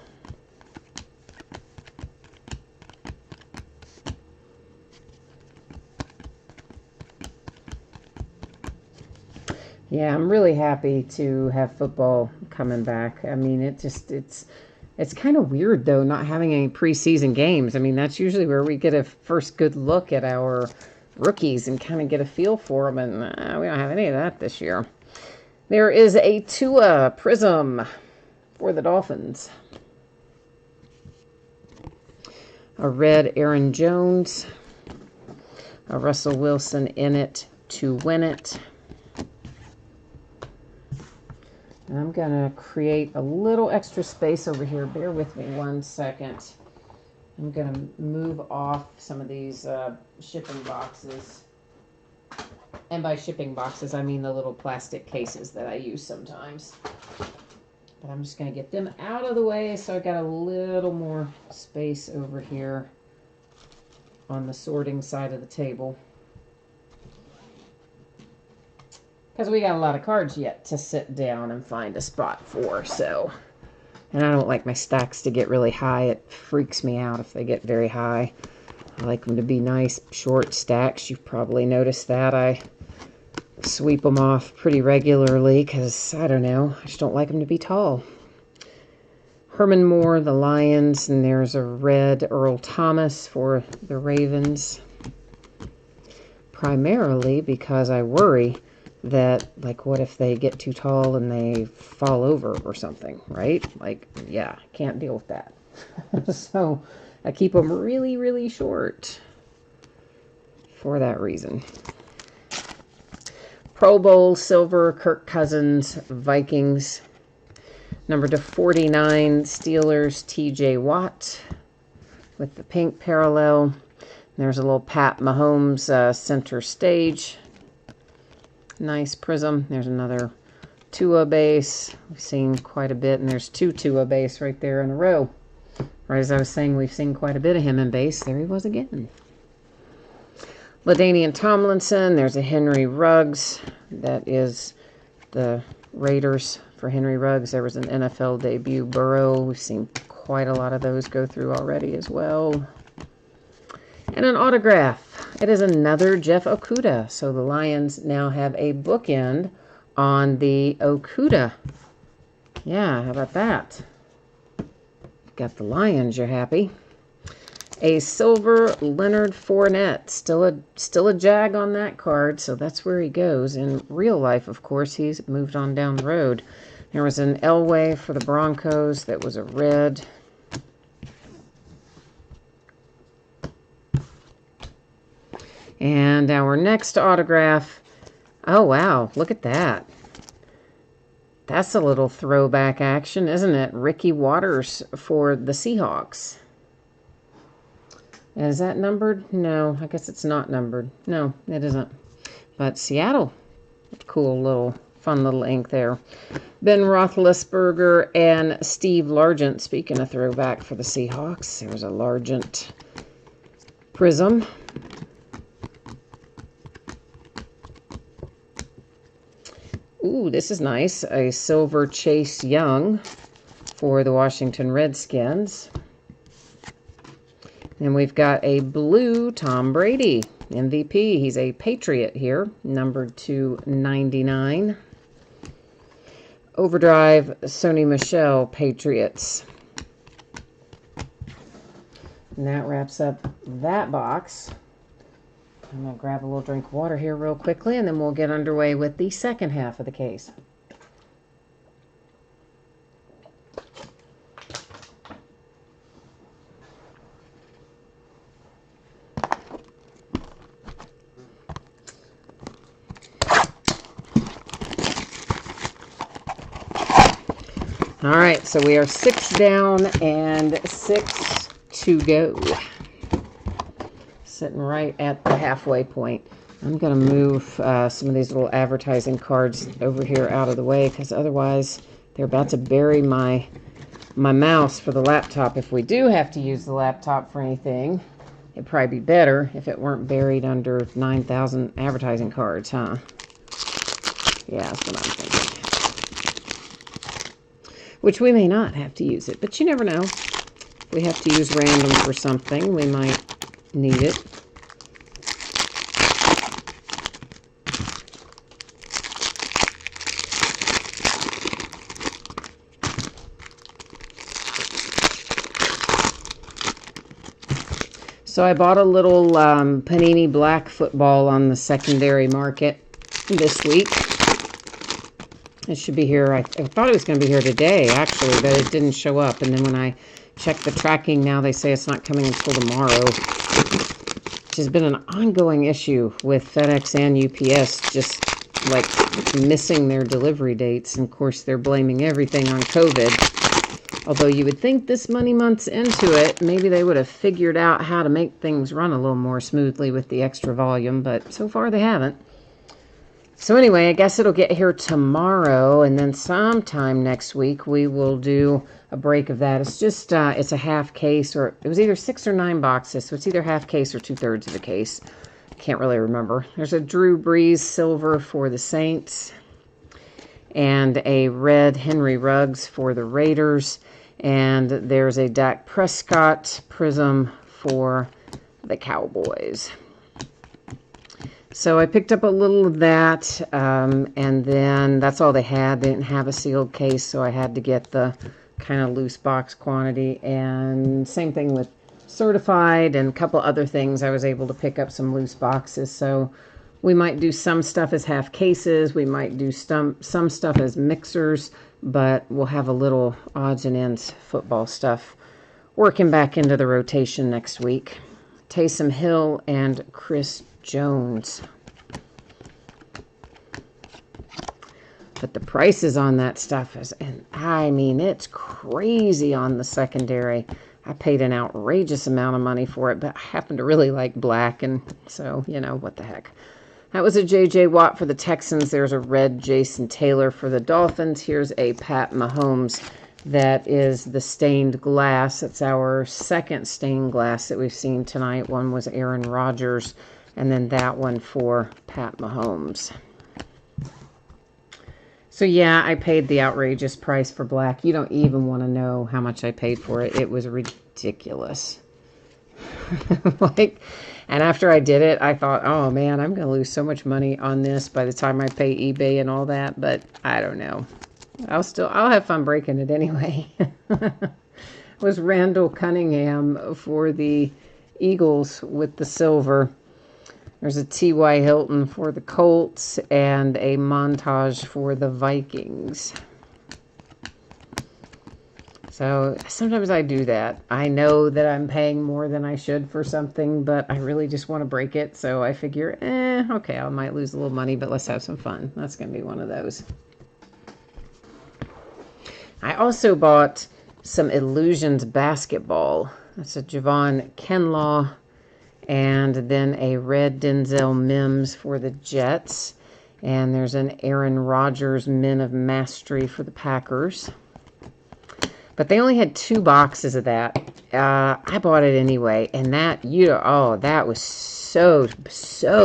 Yeah, I'm really happy to have football coming back. I mean, it's kind of weird, though, not having any preseason games. I mean, that's usually where we get a first good look at our rookies and kind of get a feel for them, and we don't have any of that this year. There is a Tua Prism for the Dolphins. A red Aaron Jones. A Russell Wilson in it to win it. And I'm going to create a little extra space over here. Bear with me 1 second. I'm going to move off some of these shipping boxes. And by shipping boxes, I mean the little plastic cases that I use sometimes. But I'm just going to get them out of the way so I got a little more space over here on the sorting side of the table. Because we got a lot of cards yet to sit down and find a spot for, so. And I don't like my stacks to get really high. It freaks me out if they get very high. I like them to be nice, short stacks. You've probably noticed that. I sweep them off pretty regularly because, I don't know, I just don't like them to be tall. Herman Moore, the Lions, and there's a red Earl Thomas for the Ravens. Primarily because I worry that, like, what if they get too tall and they fall over or something, right? Like, yeah, can't deal with that. So I keep them really, really short for that reason. Pro Bowl silver, Kirk Cousins, Vikings. Number to 49, Steelers, TJ Watt with the pink parallel. There's a little Pat Mahomes center stage. Nice prism. There's another Tua base. We've seen quite a bit, and there's two Tua base right there in a row. Right as I was saying, we've seen quite a bit of him in base. There he was again. LaDainian Tomlinson. There's a Henry Ruggs. That is the Raiders for Henry Ruggs. There was an NFL debut Burrow. We've seen quite a lot of those go through already as well. And an autograph. It is another Jeff Okudah. So the Lions now have a bookend on the Okudah. Yeah, how about that? Got the Lions, you're happy. A silver Leonard Fournette. Still a Jag on that card, so that's where he goes. In real life, of course, he's moved on down the road. There was an Elway for the Broncos that was a red. And our next autograph, oh wow, look at that. That's a little throwback action, isn't it? Ricky Waters for the Seahawks. Is that numbered? No, I guess it's not numbered. No, it isn't. But Seattle, cool little, fun little ink there. Ben Roethlisberger and Steve Largent, speaking of throwback for the Seahawks. There's a Largent prism. Ooh, this is nice. A silver Chase Young for the Washington Redskins. And we've got a blue Tom Brady, MVP. He's a Patriot here, numbered to 99. Overdrive Sony Michel, Patriots. And that wraps up that box. I'm going to grab a little drink of water here real quickly, and then we'll get underway with the second half of the case. All right, so we are 6 down and 6 to go. Sitting right at the halfway point. I'm going to move some of these little advertising cards over here out of the way, because otherwise they're about to bury my mouse for the laptop. If we do have to use the laptop for anything, it'd probably be better if it weren't buried under 9,000 advertising cards, huh? Yeah, that's what I'm thinking. Which we may not have to use it, but you never know. If we have to use random for something, we might need it. So I bought a little Panini Black Football on the secondary market this week. It should be here. I thought it was going to be here today, actually, but it didn't show up. And then when I checked the tracking, now they say it's not coming until tomorrow, which has been an ongoing issue with FedEx and UPS, just like missing their delivery dates. And of course, they're blaming everything on COVID. Although you would think this many months into it, maybe they would have figured out how to make things run a little more smoothly with the extra volume, but so far they haven't. So anyway, I guess it'll get here tomorrow, and then sometime next week we will do a break of that. It's just, it's a half case, or it was either 6 or 9 boxes, so it's either half case or 2/3 of the case. Can't really remember. There's a Drew Brees silver for the Saints, and a red Henry Ruggs for the Raiders, and there's a Dak Prescott prism for the Cowboys. So I picked up a little of that, and then that's all they had. They didn't have a sealed case, so I had to get the kind of loose box quantity. And same thing with certified and a couple other things. I was able to pick up some loose boxes. So we might do some stuff as half cases. We might do some stuff as mixers, but we'll have a little odds and ends football stuff working back into the rotation next week. Taysom Hill and Chris Jones. But the prices on that stuff is, and I mean, it's crazy on the secondary. I paid an outrageous amount of money for it, but I happen to really like black, and so, you know, what the heck. That was a J.J. Watt for the Texans. There's a red Jason Taylor for the Dolphins. Here's a Pat Mahomes. That is the stained glass. It's our second stained glass that we've seen tonight. One was Aaron Rodgers, and then that one for Pat Mahomes. So yeah, I paid the outrageous price for black. You don't even want to know how much I paid for it. It was ridiculous. And after I did it, I thought, oh man, I'm going to lose so much money on this by the time I pay eBay and all that. But I don't know. I'll have fun breaking it anyway. It was Randall Cunningham for the Eagles with the silver. There's a T.Y. Hilton for the Colts and a Montage for the Vikings. So sometimes I do that. I know that I'm paying more than I should for something, but I really just want to break it. So I figure, okay, I might lose a little money, but let's have some fun. That's going to be one of those. I also bought some Illusions basketball. That's a Javon Kinlaw, and then a red Denzel Mims for the Jets. And there's an Aaron Rodgers Men of Mastery for the Packers. But they only had 2 boxes of that. I bought it anyway, and that was so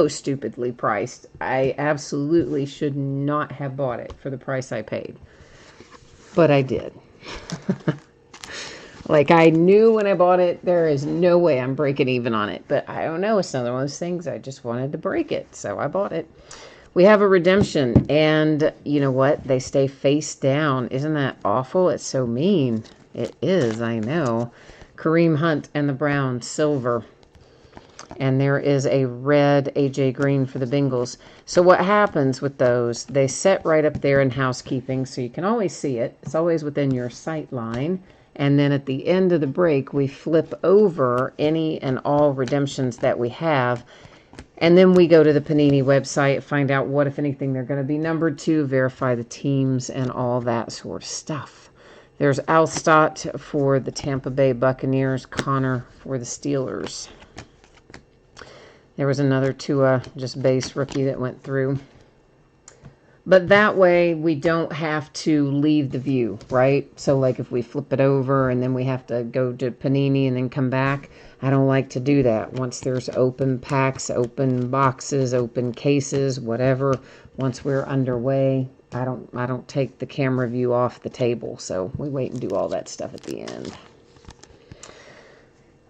stupidly priced. I absolutely should not have bought it for the price I paid. But I did. Like, I knew when I bought it, there is no way I'm breaking even on it. But I don't know. It's another one of those things. I just wanted to break it, so I bought it. We have a redemption, and you know what? They stay face down. Isn't that awful? It's so mean. It is, I know. Kareem Hunt and the Browns, silver. And there is a red AJ Green for the Bengals. So what happens with those, they set right up there in housekeeping, so you can always see it. It's always within your sight line. And then at the end of the break, we flip over any and all redemptions that we have. And then we go to the Panini website, find out what, if anything, they're going to be numbered to, verify the teams, and all that sort of stuff. There's Alstott for the Tampa Bay Buccaneers, Connor for the Steelers. There was another Tua, just base rookie that went through. But that way, we don't have to leave the view, right? So, like, if we flip it over and then we have to go to Panini and then come back, I don't like to do that. Once there's open packs, open boxes, open cases, whatever, once we're underway, I don't take the camera view off the table. So, we wait and do all that stuff at the end.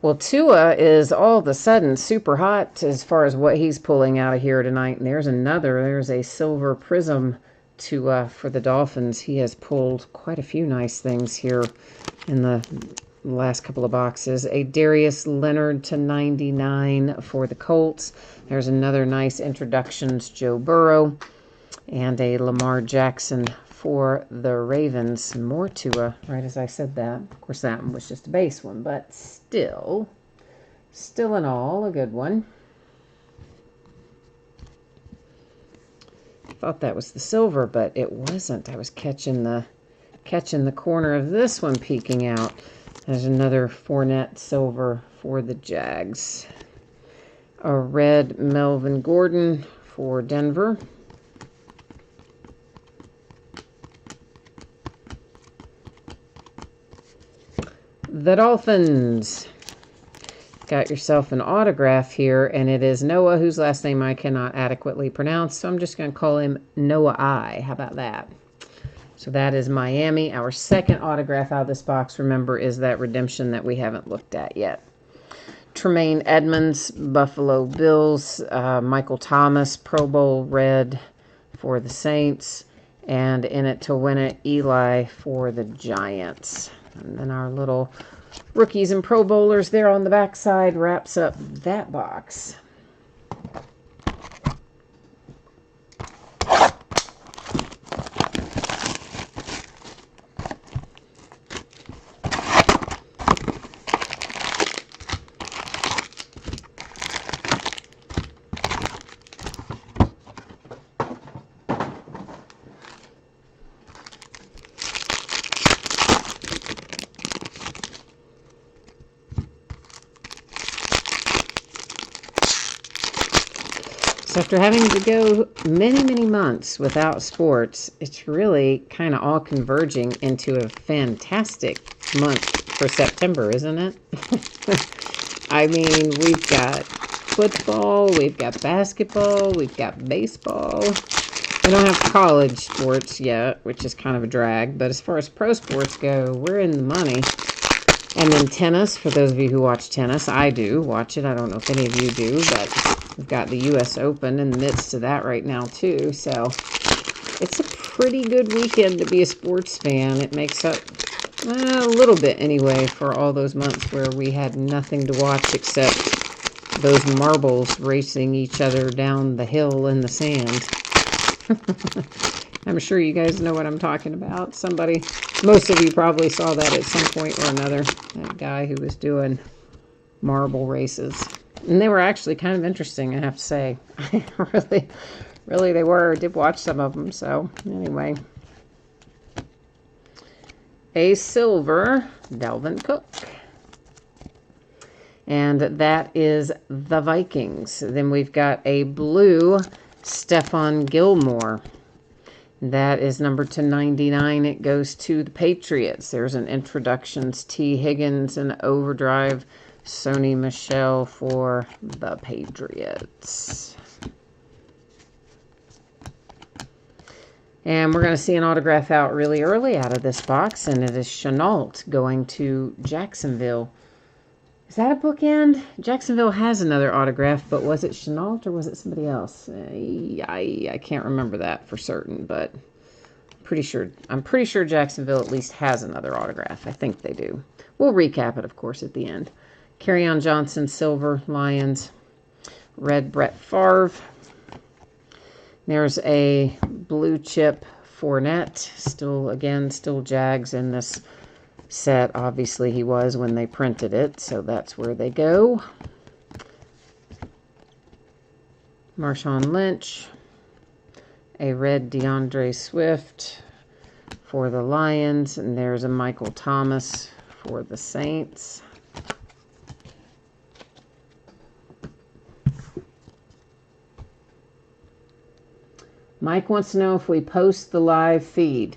Well, Tua is all of a sudden super hot as far as what he's pulling out of here tonight. And there's a silver prism for the Dolphins. He has pulled quite a few nice things here in the last couple of boxes. A Darius Leonard /99 for the Colts. There's another nice introductions, Joe Burrow. And a Lamar Jackson for the Ravens. More Tua, right as I said that. Of course, that one was just a base one, but still in all, a good one. I thought that was the silver, but it wasn't. I was catching the corner of this one peeking out. There's another Fournette silver for the Jags. A red Melvin Gordon for Denver. The Dolphins. Got yourself an autograph here, and it is Noah, whose last name I cannot adequately pronounce, so I'm just going to call him Noah I. How about that? So that is Miami. Our second autograph out of this box, remember, is that redemption that we haven't looked at yet. Tremaine Edmonds, Buffalo Bills. Michael Thomas, Pro Bowl red for the Saints. And in it to win it, Eli for the Giants. And then our little rookies and Pro Bowlers there on the back side wraps up that box. So after having to go many, many months without sports, it's really kind of all converging into a fantastic month for September, isn't it? I mean, we've got football, we've got basketball, we've got baseball. We don't have college sports yet, which is kind of a drag. But as far as pro sports go, we're in the money. And then tennis, for those of you who watch tennis, I do watch it. I don't know if any of you do, but we've got the U.S. Open in the midst of that right now, too. So it's a pretty good weekend to be a sports fan. It makes up a little bit, anyway, for all those months where we had nothing to watch except those marbles racing each other down the hill in the sand. I'm sure you guys know what I'm talking about. Most of you probably saw that at some point or another. That guy who was doing marble races. And they were actually kind of interesting, I have to say. Really they were. I did watch some of them, so anyway. A silver, Dalvin Cook. And that is the Vikings. Then we've got a blue, Stephon Gilmore. That is numbered to 99. It goes to the Patriots. There's an introductions, T. Higgins, and overdrive, Sony Michel for the Patriots. And we're going to see an autograph out really early out of this box, and it is Chenault going to Jacksonville. Is that a bookend? Jacksonville has another autograph, but was it Chenault or was it somebody else? I can't remember that for certain, but I'm pretty sure Jacksonville at least has another autograph. I think they do. We'll recap it, of course, at the end. Kerryon Johnson, silver, Lions. Red, Brett Favre. There's a blue chip Fournette. Still Jags in this set. Obviously he was when they printed it, so that's where they go. Marshawn Lynch, a red DeAndre Swift for the Lions, and there's a Michael Thomas for the Saints. Mike wants to know if we post the live feed.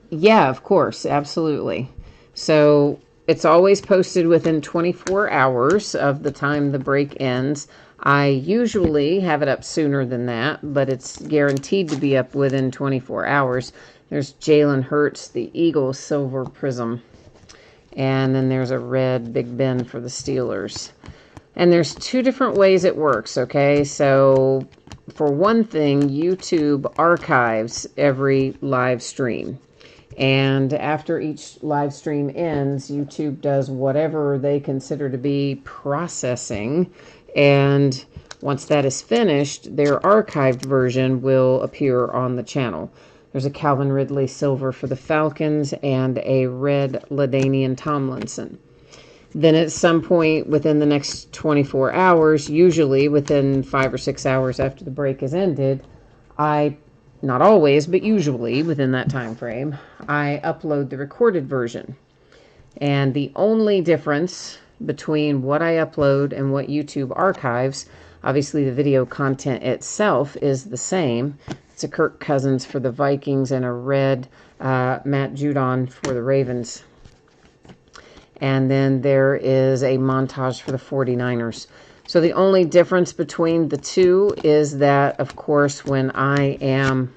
Yeah, of course, absolutely. So it's always posted within 24 hours of the time the break ends. I usually have it up sooner than that, but it's guaranteed to be up within 24 hours. There's Jalen Hurts, the Eagles silver prism. And then there's a red Big Ben for the Steelers. And there's two different ways it works, okay? So for one thing, YouTube archives every live stream. And after each live stream ends, YouTube does whatever they consider to be processing. And once that is finished, their archived version will appear on the channel. There's a Calvin Ridley silver for the Falcons and a red LaDainian Tomlinson. Then at some point within the next 24 hours, usually within 5 or 6 hours after the break is ended, not always, but usually within that time frame, I upload the recorded version. And the only difference between what I upload and what YouTube archives, obviously the video content itself is the same. It's a Kirk Cousins for the Vikings and a red Matt Judon for the Ravens. And then there is a montage for the 49ers. So the only difference between the two is that, of course, when I am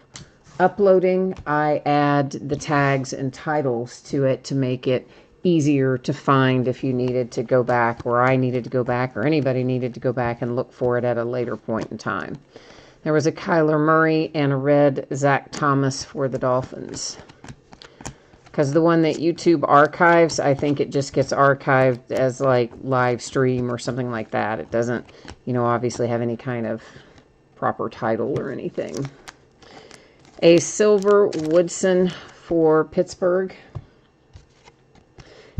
uploading, I add the tags and titles to it to make it easier to find if you needed to go back, or I needed to go back, or anybody needed to go back and look for it at a later point in time. There was a Kyler Murray and a red Zach Thomas for the Dolphins. Because the one that YouTube archives, I think it just gets archived as like live stream or something like that. It doesn't, obviously have any kind of proper title or anything. A silver Woodson for Pittsburgh.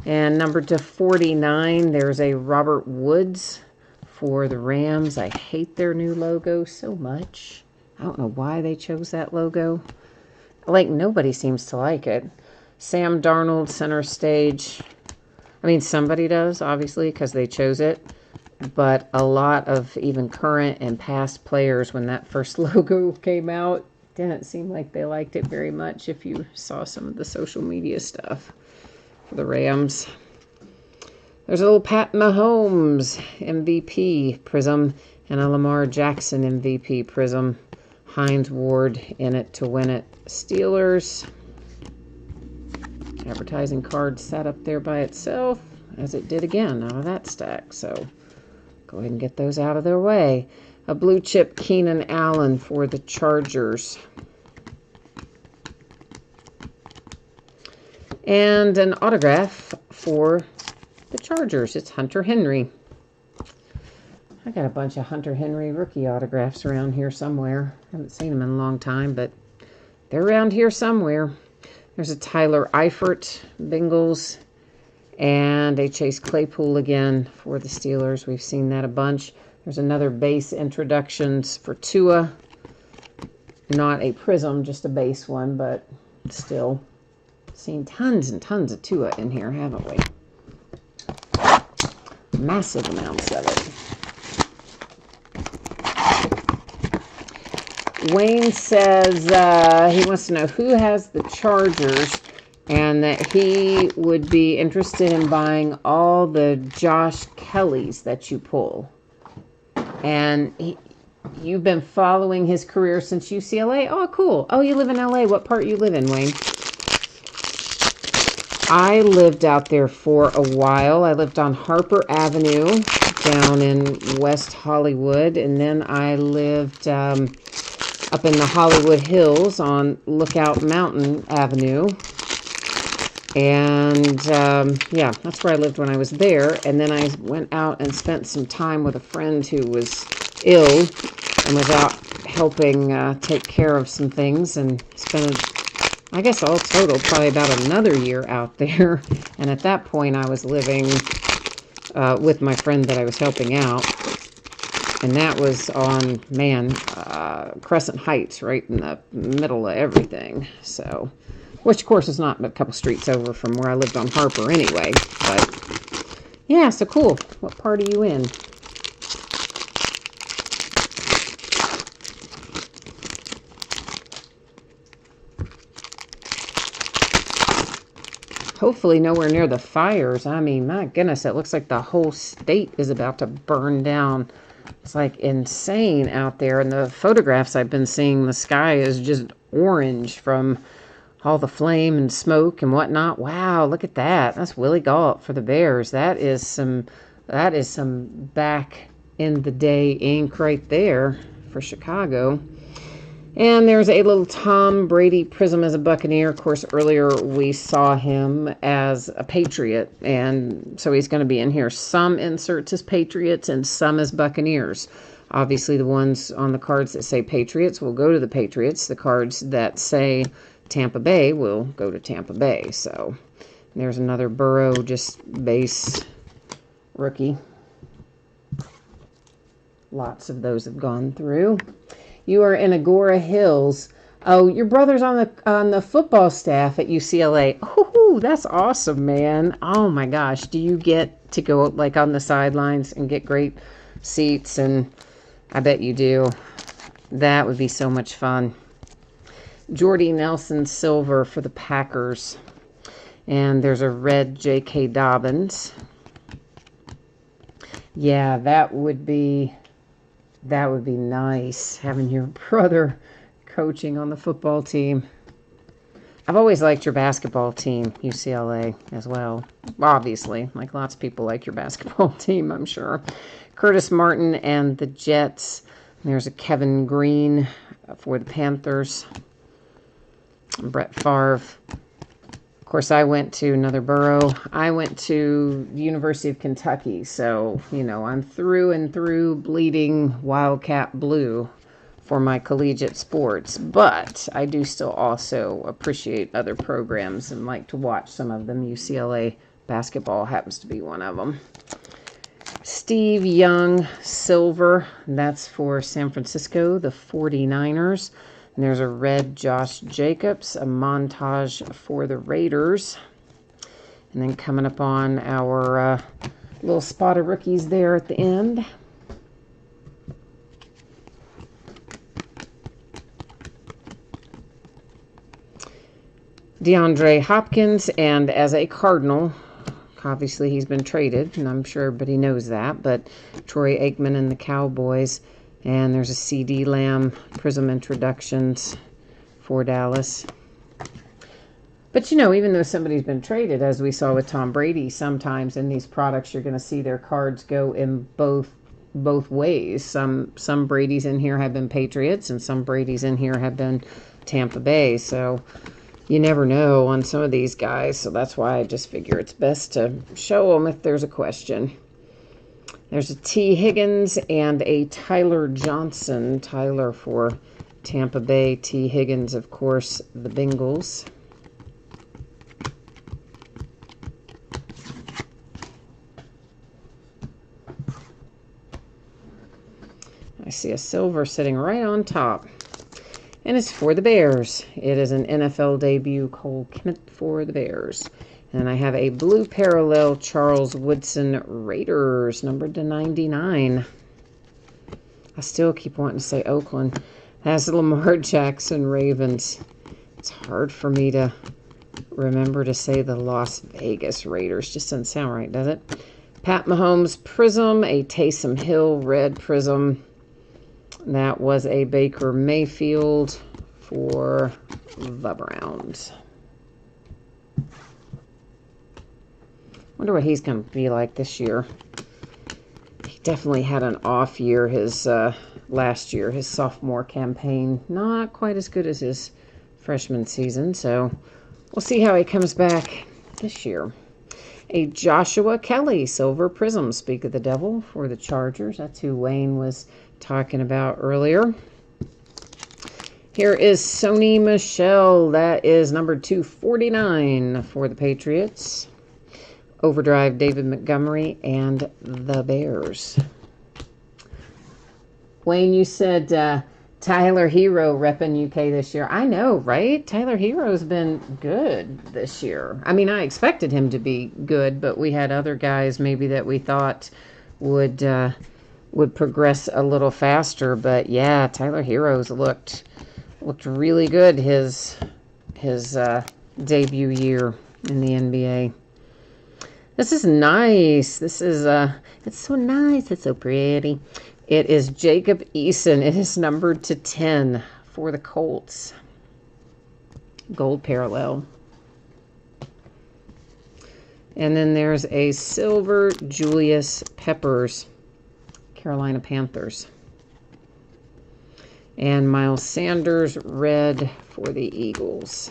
And numbered to 49, there's a Robert Woods for the Rams. I hate their new logo so much. I don't know why they chose that logo. Like, nobody seems to like it. Sam Darnold, center stage. I mean, somebody does, obviously, because they chose it. But a lot of even current and past players, when that first logo came out, didn't seem like they liked it very much if you saw some of the social media stuff for the Rams. There's a little Pat Mahomes MVP prism and a Lamar Jackson MVP prism. Hines Ward in it to win it. Steelers. Advertising card sat up there by itself, as it did again out of that stack. So go ahead and get those out of their way. A blue chip Keenan Allen for the Chargers. And an autograph for the Chargers. It's Hunter Henry. I got a bunch of Hunter Henry rookie autographs around here somewhere. Haven't seen them in a long time, but they're around here somewhere. There's a Tyler Eifert, Bengals, and a Chase Claypool again for the Steelers. We've seen that a bunch. There's another base introductions for Tua. Not a prism, just a base one, but still Seen tons and tons of Tua in here, haven't we? Massive amounts of it. Wayne says he wants to know who has the Chargers and that he would be interested in buying all the Josh Kellys that you pull. And you've been following his career since UCLA? Oh, cool. Oh, you live in LA. What part you live in, Wayne? I lived out there for a while. I lived on Harper Avenue down in West Hollywood. And then I lived up in the Hollywood Hills on Lookout Mountain Avenue. And yeah, that's where I lived when I was there. And then I went out and spent some time with a friend who was ill and was out helping take care of some things, and spent, I guess all total, probably about another year out there. And at that point, I was living with my friend that I was helping out. And that was on, Crescent Heights, right in the middle of everything. So, which, of course, is not but a couple streets over from where I lived on Harper anyway. But, yeah, so cool. What part are you in? Hopefully nowhere near the fires. I mean, my goodness, it looks like the whole state is about to burn down. It's like insane out there. And the photographs I've been seeing, the sky is just orange from all the flame and smoke and whatnot. Wow, look at that. That's Willie Galt for the Bears. That is some back in the day ink right there for Chicago. And there's a little Tom Brady prism as a Buccaneer. Of course, earlier we saw him as a Patriot, and so he's going to be in here. Some inserts as Patriots and some as Buccaneers. Obviously, the ones on the cards that say Patriots will go to the Patriots. The cards that say Tampa Bay will go to Tampa Bay. So there's another Burrow, just base rookie. Lots of those have gone through. You are in Agora Hills. Oh, your brother's on the football staff at UCLA. Oh, that's awesome, man. Oh my gosh. Do you get to go like on the sidelines and get great seats? And I bet you do. That would be so much fun. Jordy Nelson silver for the Packers. And there's a red J.K. Dobbins. Yeah, that would be nice, having your brother coaching on the football team. I've always liked your basketball team, UCLA, as well. Obviously, like lots of people like your basketball team, I'm sure. Curtis Martin and the Jets. There's a Kevin Green for the Panthers. Brett Favre. Of course, I went to another Burrow. I went to the University of Kentucky, so, you know, I'm through and through bleeding Wildcat blue for my collegiate sports, but I do still also appreciate other programs and like to watch some of them. UCLA basketball happens to be one of them. Steve Young, silver, that's for San Francisco, the 49ers. And there's a red Josh Jacobs, a montage for the Raiders. And then coming up on our little spot of rookies there at the end. DeAndre Hopkins, and as a Cardinal, obviously he's been traded, and I'm sure everybody knows that, but Troy Aikman and the Cowboys. And there's a CD Lamb Prism Introductions for Dallas. But, you know, even though somebody's been traded, as we saw with Tom Brady, sometimes in these products you're going to see their cards go in both ways. Some Bradys in here have been Patriots, and some Bradys in here have been Tampa Bay. So you never know on some of these guys. So that's why I just figure it's best to show them if there's a question. There's a T. Higgins and a Tyler Johnson. Tyler for Tampa Bay. T. Higgins, of course, the Bengals. I see a silver sitting right on top. And it's for the Bears. It is an NFL debut, Cole Kmet for the Bears. And I have a blue parallel Charles Woodson Raiders, numbered to 99. I still keep wanting to say Oakland. Has Lamar Jackson Ravens. It's hard for me to remember to say the Las Vegas Raiders. Just doesn't sound right, does it? Pat Mahomes Prism, a Taysom Hill red Prism. That was a Baker Mayfield for the Browns. Wonder what he's going to be like this year. He definitely had an off year his last year, his sophomore campaign. Not quite as good as his freshman season, so we'll see how he comes back this year. A Joshua Kelly Silver Prism, Speak of the Devil, for the Chargers. That's who Wayne was talking about earlier. Here is Sony Michel. That is number 249 for the Patriots. Overdrive David Montgomery and the Bears. Wayne, you said Tyler Hero repping UK this year. I know, right? Tyler Hero's been good this year. I mean, I expected him to be good, but we had other guys maybe that we thought would progress a little faster. But yeah, Tyler Hero's looked really good his debut year in the NBA. This is nice. This is it's so nice. It's so pretty. It is Jacob Eason. It is numbered to 10 for the Colts. Gold parallel. And then there's a silver Julius Peppers, Carolina Panthers. And Miles Sanders, red for the Eagles.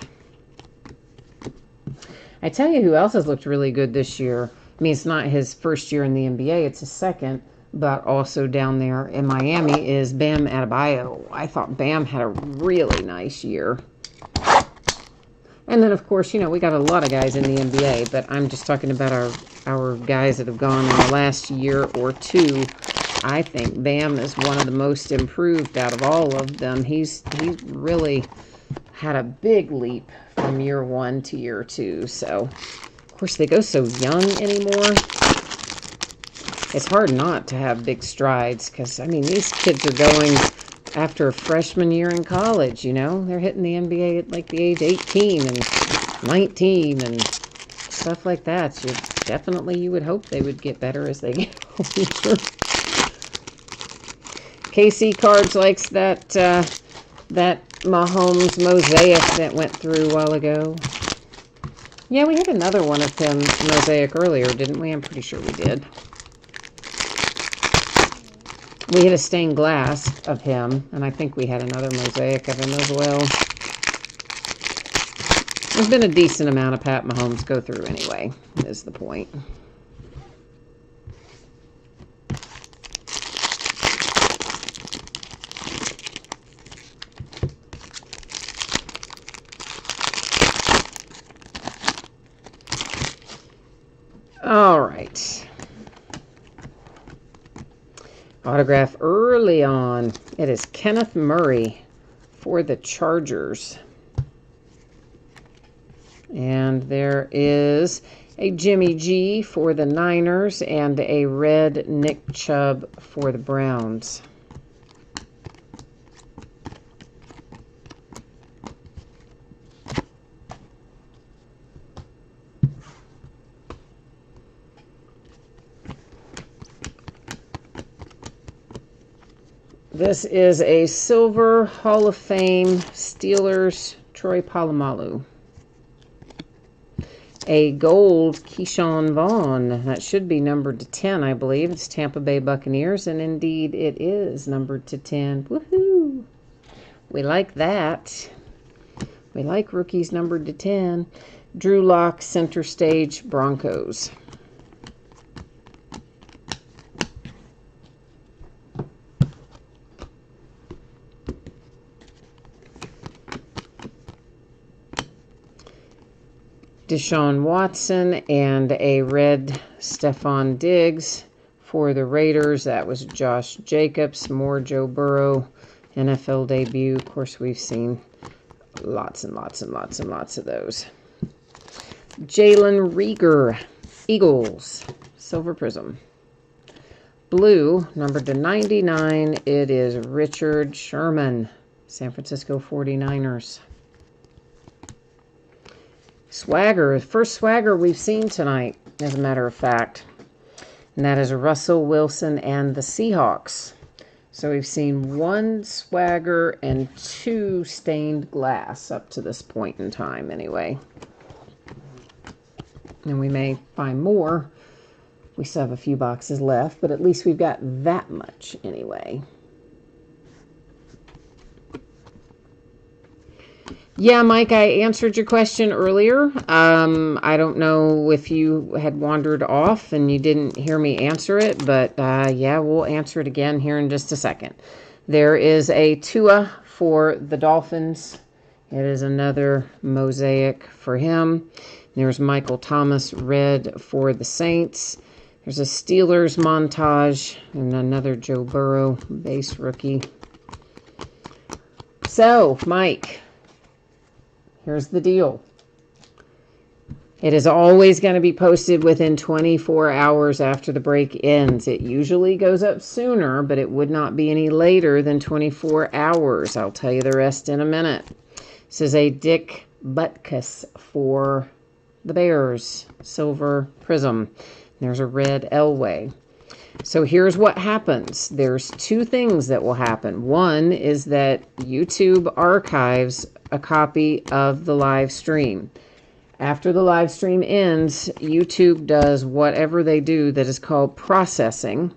I tell you who else has looked really good this year. I mean, it's not his first year in the NBA. It's his second. But also down there in Miami is Bam Adebayo. I thought Bam had a really nice year. And then, of course, you know, we got a lot of guys in the NBA. But I'm just talking about our guys that have gone in the last year or two. I think Bam is one of the most improved out of all of them. He's really had a big leap from year one to year two. So, of course, they go so young anymore. It's hard not to have big strides because, I mean, these kids are going after a freshman year in college, you know. They're hitting the NBA at like the age 18 and 19 and stuff like that. So definitely you would hope they would get better as they get older. KC Cards likes that Mahomes Mosaic that went through a while ago. Yeah, we had another one of him Mosaic earlier, didn't we? I'm pretty sure we did. We had a stained glass of him, and I think we had another Mosaic of him as well. There's been a decent amount of Pat Mahomes go through anyway, is the point. All right. Autograph early on. It is Kenneth Murray for the Chargers. And there is a Jimmy G for the Niners and a red Nick Chubb for the Browns. This is a silver Hall of Fame Steelers Troy Polamalu. A gold Keyshawn Vaughn. That should be numbered to 10, I believe. It's Tampa Bay Buccaneers, and indeed it is numbered to 10. Woohoo! We like that. We like rookies numbered to 10. Drew Lock, Center Stage, Broncos. Deshaun Watson and a red Stephon Diggs for the Raiders. That was Josh Jacobs. More Joe Burrow NFL debut. Of course, we've seen lots and lots and lots and lots of those. Jalen Reagor, Eagles, Silver Prism. Blue, numbered to 99, it is Richard Sherman, San Francisco 49ers. Swagger, first swagger we've seen tonight, as a matter of fact. And that is Russell Wilson and the Seahawks. So we've seen one swagger and two stained glass up to this point in time, anyway. And we may find more. We still have a few boxes left, but at least we've got that much anyway. Yeah, Mike, I answered your question earlier. I don't know if you had wandered off and you didn't hear me answer it, but yeah, we'll answer it again here in just a second. There is a Tua for the Dolphins. It is another mosaic for him. There's Michael Thomas, red for the Saints. There's a Steelers montage and another Joe Burrow base rookie. So, Mike, here's the deal. It is always going to be posted within 24 hours after the break ends. It usually goes up sooner, but it would not be any later than 24 hours. I'll tell you the rest in a minute. This is a Dick Butkus for the Bears, Silver Prism. There's a red Elway. So here's what happens. There's two things that will happen. One is that YouTube archives a copy of the live stream. After the live stream ends, YouTube does whatever they do that is called processing.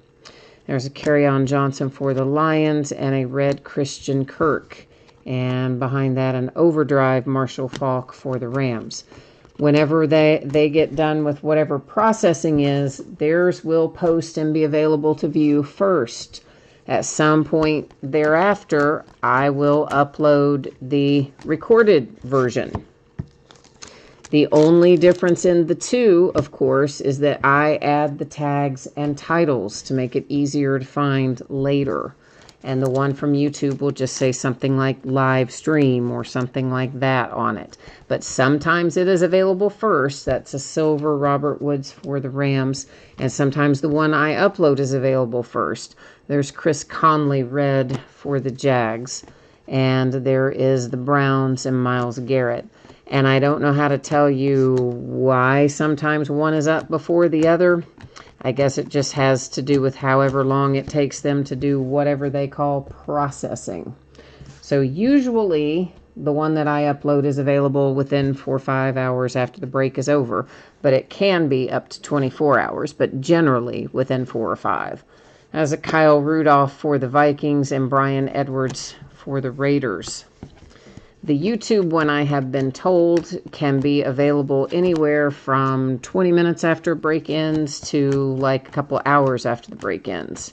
There's a Kerryon Johnson for the Lions and a red Christian Kirk. And behind that, an overdrive Marshall Faulk for the Rams. Whenever they get done with whatever processing is, theirs will post and be available to view first. At some point thereafter, I will upload the recorded version. The only difference in the two, of course, is that I add the tags and titles to make it easier to find later. And the one from YouTube will just say something like live stream or something like that on it. But sometimes it is available first. That's a silver Robert Woods for the Rams. And sometimes the one I upload is available first. There's Chris Conley red for the Jags. And there is the Browns and Myles Garrett. And I don't know how to tell you why sometimes one is up before the other. I guess it just has to do with however long it takes them to do whatever they call processing. So usually the one that I upload is available within 4 or 5 hours after the break is over, but it can be up to 24 hours, but generally within 4 or 5. As a Kyle Rudolph for the Vikings and Brian Edwards for the Raiders. The YouTube one, I have been told, can be available anywhere from 20 minutes after break ends to like a couple hours after the break ends.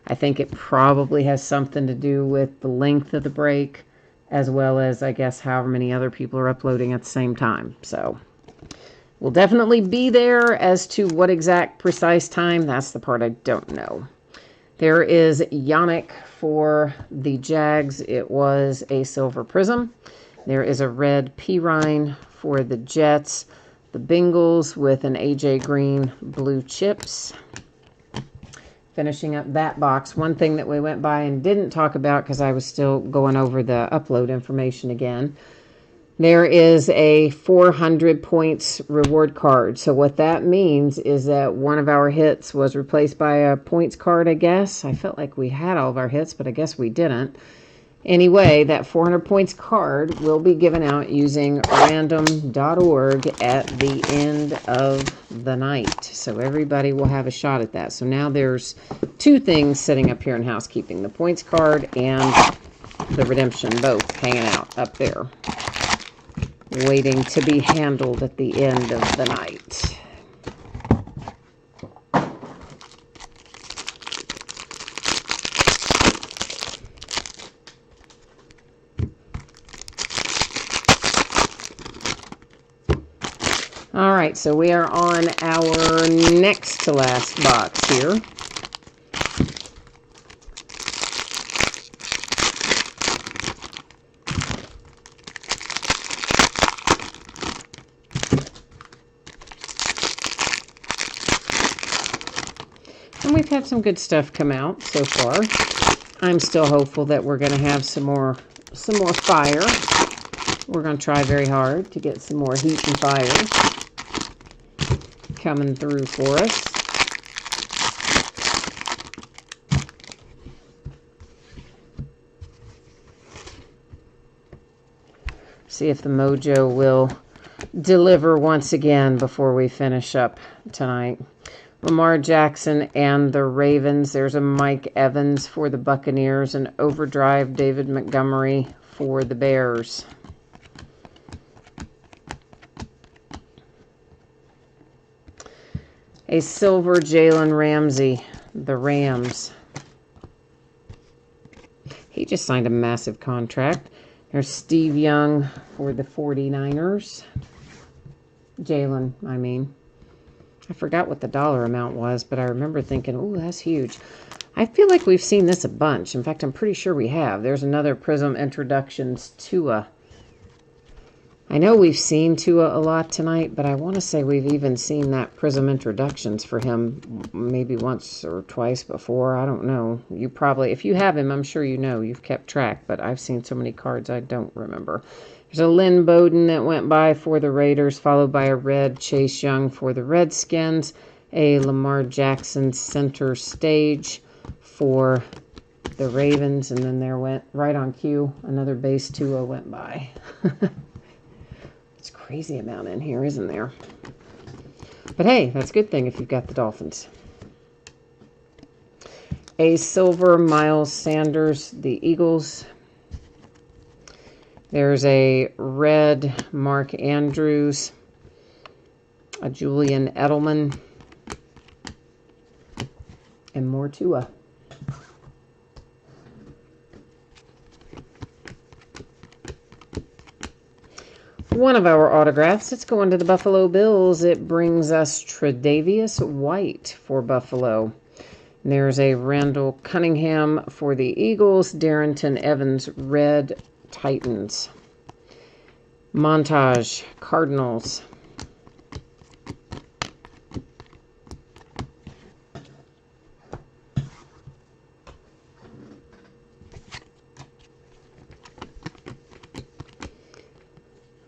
I think it probably has something to do with the length of the break, as well as, I guess, however many other people are uploading at the same time. So we'll definitely be there. As to what exact precise time, that's the part I don't know. There is Yannick for the Jags. It was a silver prism. There is a red Pirine for the Jets. The Bengals with an AJ Green blue chips. Finishing up that box, one thing that we went by and didn't talk about because I was still going over the upload information again. There is a 400 points reward card. So what that means is that one of our hits was replaced by a points card, I guess. I felt like we had all of our hits, but I guess we didn't. Anyway, that 400 points card will be given out using random.org at the end of the night. So everybody will have a shot at that. So now there's two things sitting up here in housekeeping. The points card and the redemption, both hanging out up there, waiting to be handled at the end of the night. All right, so we are on our next to last box here. we've had some good stuff come out so far. I'm still hopeful that we're going to have some more fire. We're going to try very hard to get some more heat and fire coming through for us. See if the mojo will deliver once again before we finish up tonight. Lamar Jackson and the Ravens. There's a Mike Evans for the Buccaneers, and overdrive David Montgomery for the Bears. A silver Jalen Ramsey, the Rams. He just signed a massive contract. There's Steve Young for the 49ers. Jalen, I mean. I forgot what the dollar amount was, but I remember thinking, oh, that's huge. I feel like we've seen this a bunch. In fact, I'm pretty sure we have. There's another Prism Introductions Tua. I know we've seen Tua a lot tonight, but I want to say we've even seen that Prism Introductions for him maybe once or twice before. I don't know. You probably, if you have him, I'm sure you know. You've kept track, but I've seen so many cards I don't remember. There's a Lynn Bowden that went by for the Raiders, followed by a red Chase Young for the Redskins, a Lamar Jackson center stage for the Ravens, and then there went, right on cue, another base Tua went by. It's a crazy amount in here, isn't there? But hey, that's a good thing if you've got the Dolphins. A silver Miles Sanders, the Eagles. There's a red Mark Andrews, a Julian Edelman, and more Tua. One of our autographs, it's going to the Buffalo Bills. It brings us Tre'Davious White for Buffalo. And there's a Randall Cunningham for the Eagles. Darrington Evans, red Titans. Montage, Cardinals.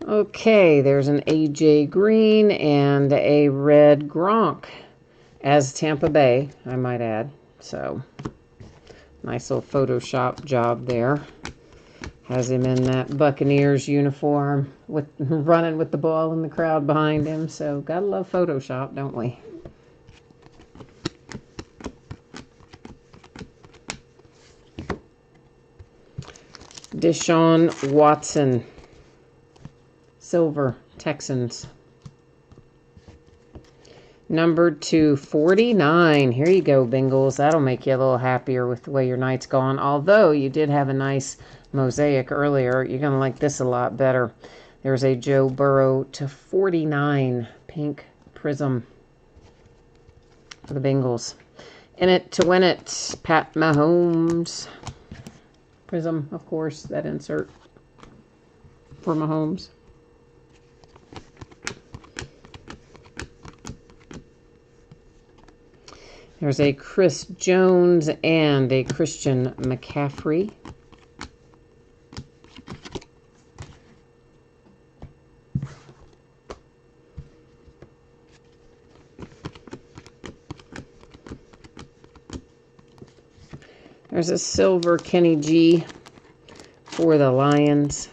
Okay, there's an AJ Green and a red Gronk as Tampa Bay, I might add. So, nice little Photoshop job there. Has him in that Buccaneers uniform, with running with the ball in the crowd behind him. So, gotta love Photoshop, don't we? Deshaun Watson. Silver, Texans. Number 249. Here you go, Bengals. That'll make you a little happier with the way your night's gone. Although you did have a nice mosaic earlier, you're going to like this a lot better. There's a Joe Burrow /49 pink prism for the Bengals. In it to win it, Pat Mahomes. Prism, of course, that insert for Mahomes. There's a Chris Jones and a Christian McCaffrey. There's a silver Kenny G for the Lions.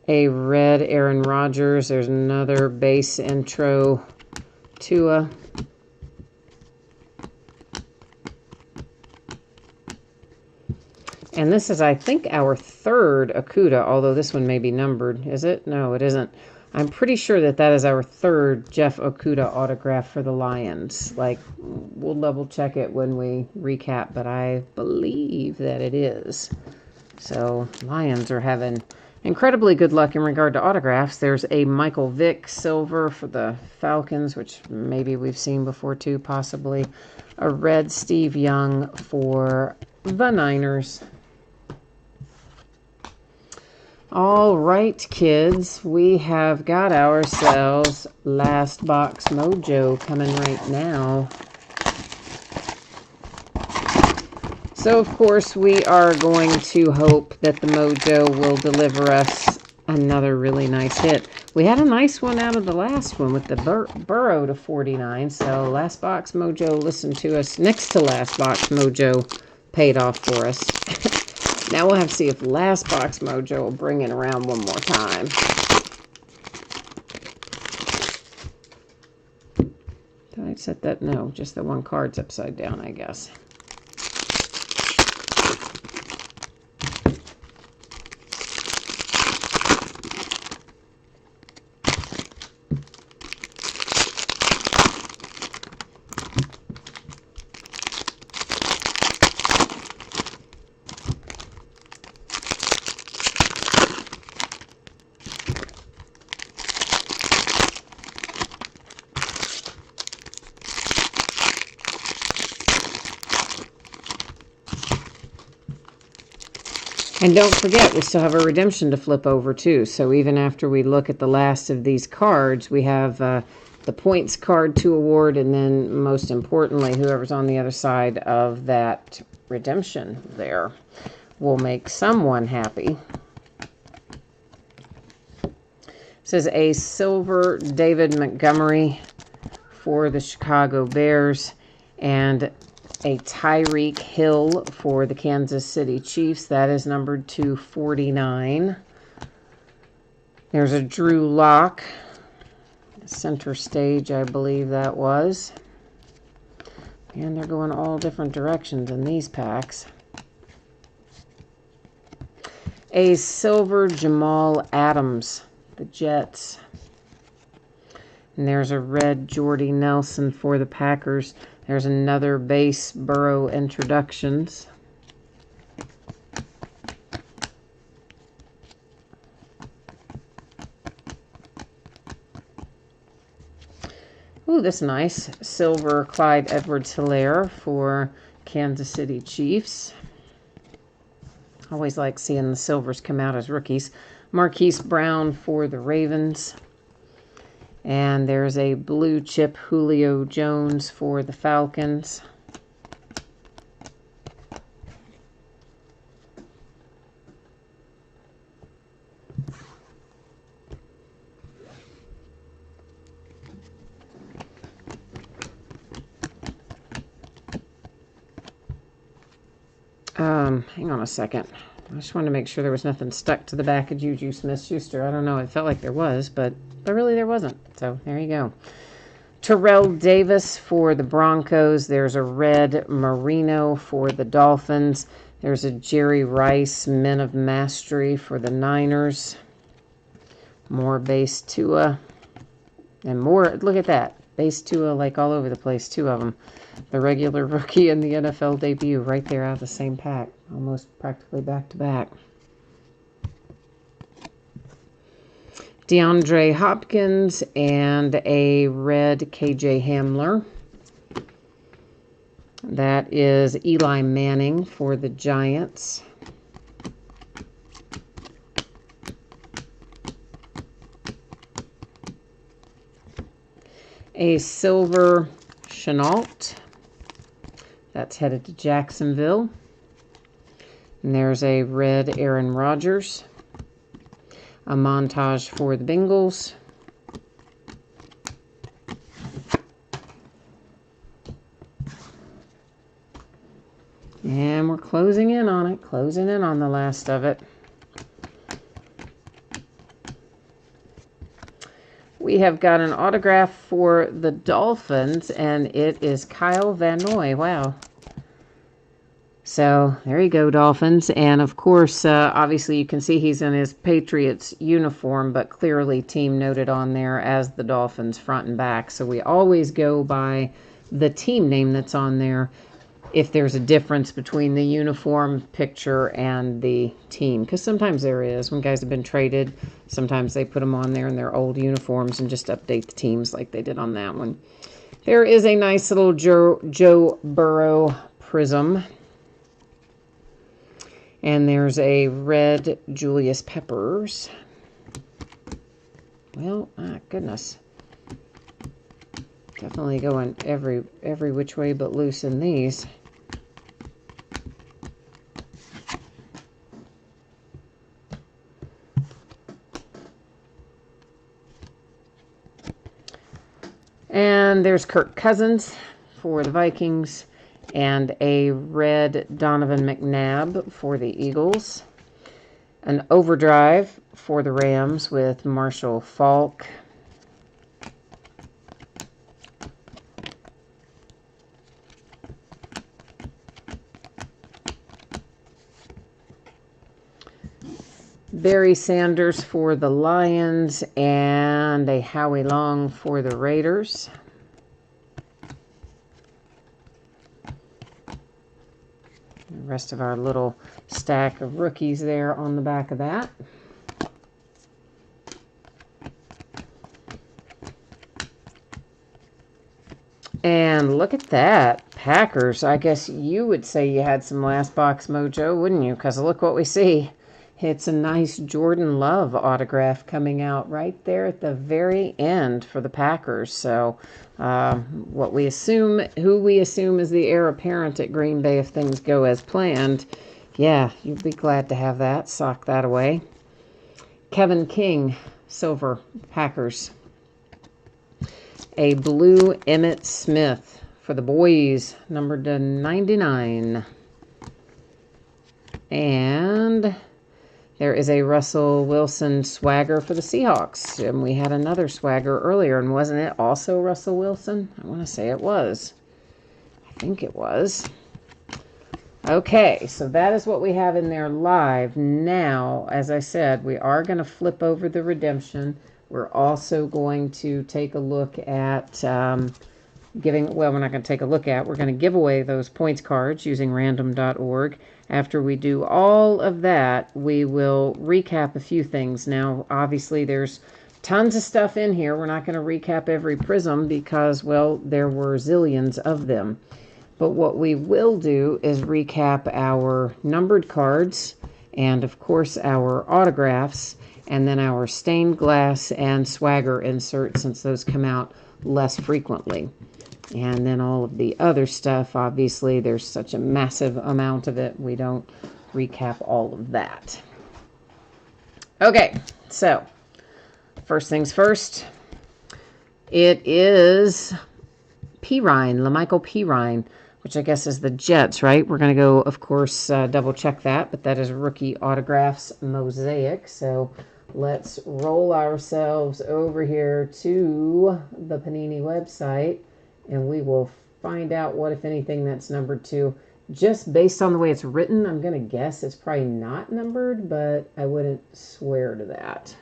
A red Aaron Rodgers. There's another base intro Tua. And this is, I think, our third Okuda, although this one may be numbered. Is it? No, it isn't. I'm pretty sure that that is our third Jeff Okuda autograph for the Lions. Like, we'll double check it when we recap, but I believe that it is. So, Lions are having incredibly good luck in regard to autographs. There's a Michael Vick silver for the Falcons, which maybe we've seen before too, possibly. A red Steve Young for the Niners. All right, kids, we have got ourselves Last Box Mojo coming right now. So, of course, we are going to hope that the Mojo will deliver us another really nice hit. We had a nice one out of the last one with the Burrow to 49. So, Last Box Mojo listened to us. Next to Last Box Mojo paid off for us. Now we'll have to see if Last Box Mojo will bring it around one more time. Did I set that? No, just the one card's upside down, I guess. And don't forget, we still have a redemption to flip over, too. So even after we look at the last of these cards, we have the points card to award, and then, most importantly, whoever's on the other side of that redemption there will make someone happy. It says a silver David Montgomery for the Chicago Bears, and a Tyreek Hill for the Kansas City Chiefs. That is numbered to 49. There's a Drew Lock, center stage, I believe that was. And they're going all different directions in these packs. A silver Jamal Adams, the Jets. And there's a red Jordy Nelson for the Packers. There's another base Burrow introductions. Ooh, this nice silver Clyde Edwards-Helaire for Kansas City Chiefs. Always like seeing the silvers come out as rookies. Marquise Brown for the Ravens. And there's a blue chip Julio Jones for the Falcons. Hang on a second. I just wanted to make sure there was nothing stuck to the back of Juju Smith-Schuster. I don't know. It felt like there was, but really there wasn't. So there you go. Terrell Davis for the Broncos. There's a red Marino for the Dolphins. There's a Jerry Rice Men of Mastery for the Niners. More base Tua. And more, look at that. Base Tua like all over the place, two of them. The regular rookie and the NFL debut right there out of the same pack. Almost practically back-to-back. DeAndre Hopkins and a red KJ Hamler. That is Eli Manning for the Giants. A silver Chenault. That's headed to Jacksonville. And there's a red Aaron Rodgers. A montage for the Bengals. And we're closing in on it. Closing in on the last of it. We have got an autograph for the Dolphins, and it is Kyle Van Noy. Wow. So, there you go, Dolphins. And, of course, obviously you can see he's in his Patriots uniform, but clearly team noted on there as the Dolphins front and back. So, we always go by the team name that's on there if there's a difference between the uniform picture and the team. Because sometimes there is. When guys have been traded, sometimes they put them on there in their old uniforms and just update the teams like they did on that one. There is a nice little Joe Burrow prism. And there's a red Julius Peppers. Well, goodness. Definitely going every which way but loose in these. And there's Kirk Cousins for the Vikings, and a red Donovan McNabb for the Eagles. An overdrive for the Rams with Marshall Faulk. Barry Sanders for the Lions, and a Howie Long for the Raiders. The rest of our little stack of rookies there on the back of that. And look at that. Packers. I guess you would say you had some last box mojo, wouldn't you? Because look what we see. It's a nice Jordan Love autograph coming out right there at the very end for the Packers. So who we assume is the heir apparent at Green Bay if things go as planned. Yeah, you'd be glad to have that. Sock that away. Kevin King, silver, Packers. A blue Emmitt Smith for the boys, numbered to 99. And there is a Russell Wilson swagger for the Seahawks. And we had another swagger earlier, and wasn't it also Russell Wilson? I want to say it was. I think it was. Okay, so that is what we have in there live. Now, as I said, we are going to flip over the redemption. We're also going to take a look at we're not going to take a look at, we're going to give away those points cards using random.org. After we do all of that, we will recap a few things. Now, obviously, there's tons of stuff in here. We're not going to recap every prism because, well, there were zillions of them. But what we will do is recap our numbered cards and, of course, our autographs, and then our stained glass and swagger inserts, since those come out less frequently. And then all of the other stuff, obviously, there's such a massive amount of it, we don't recap all of that. Okay, so first things first, it is LaMichael Pirine, which I guess is the Jets, right? We're going to go, of course, double check that, but that is Rookie Autographs Mosaic. So let's roll ourselves over here to the Panini website, and we will find out what, if anything, that's numbered to. Just based on the way it's written, I'm going to guess it's probably not numbered, but I wouldn't swear to that.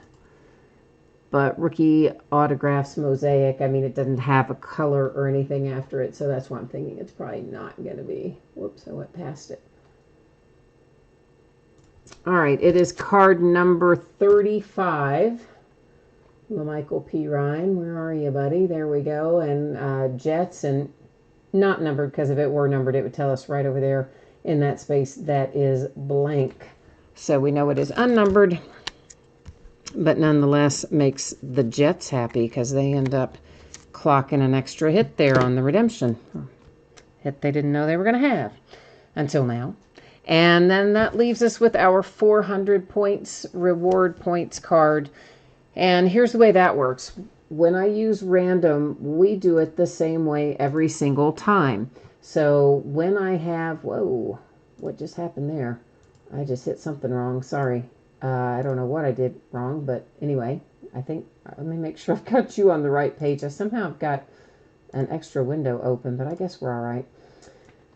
But Rookie Autographs Mosaic, I mean, it doesn't have a color or anything after it, so that's why I'm thinking it's probably not going to be. Whoops, I went past it. All right, it is card number 35. LaMichael Pirine, where are you, buddy? There we go. And Jets, and not numbered, because if it were numbered, it would tell us right over there in that space that is blank. So we know it is unnumbered, but nonetheless makes the Jets happy because they end up clocking an extra hit there on the redemption. Hit they didn't know they were going to have until now. And then that leaves us with our 400 points reward points card. And here's the way that works. When I use random, we do it the same way every single time. So when I have, whoa, what just happened there? I just hit something wrong. Sorry. I don't know what I did wrong, but anyway, I think, let me make sure I've got you on the right page. I somehow have got an extra window open, but I guess we're all right.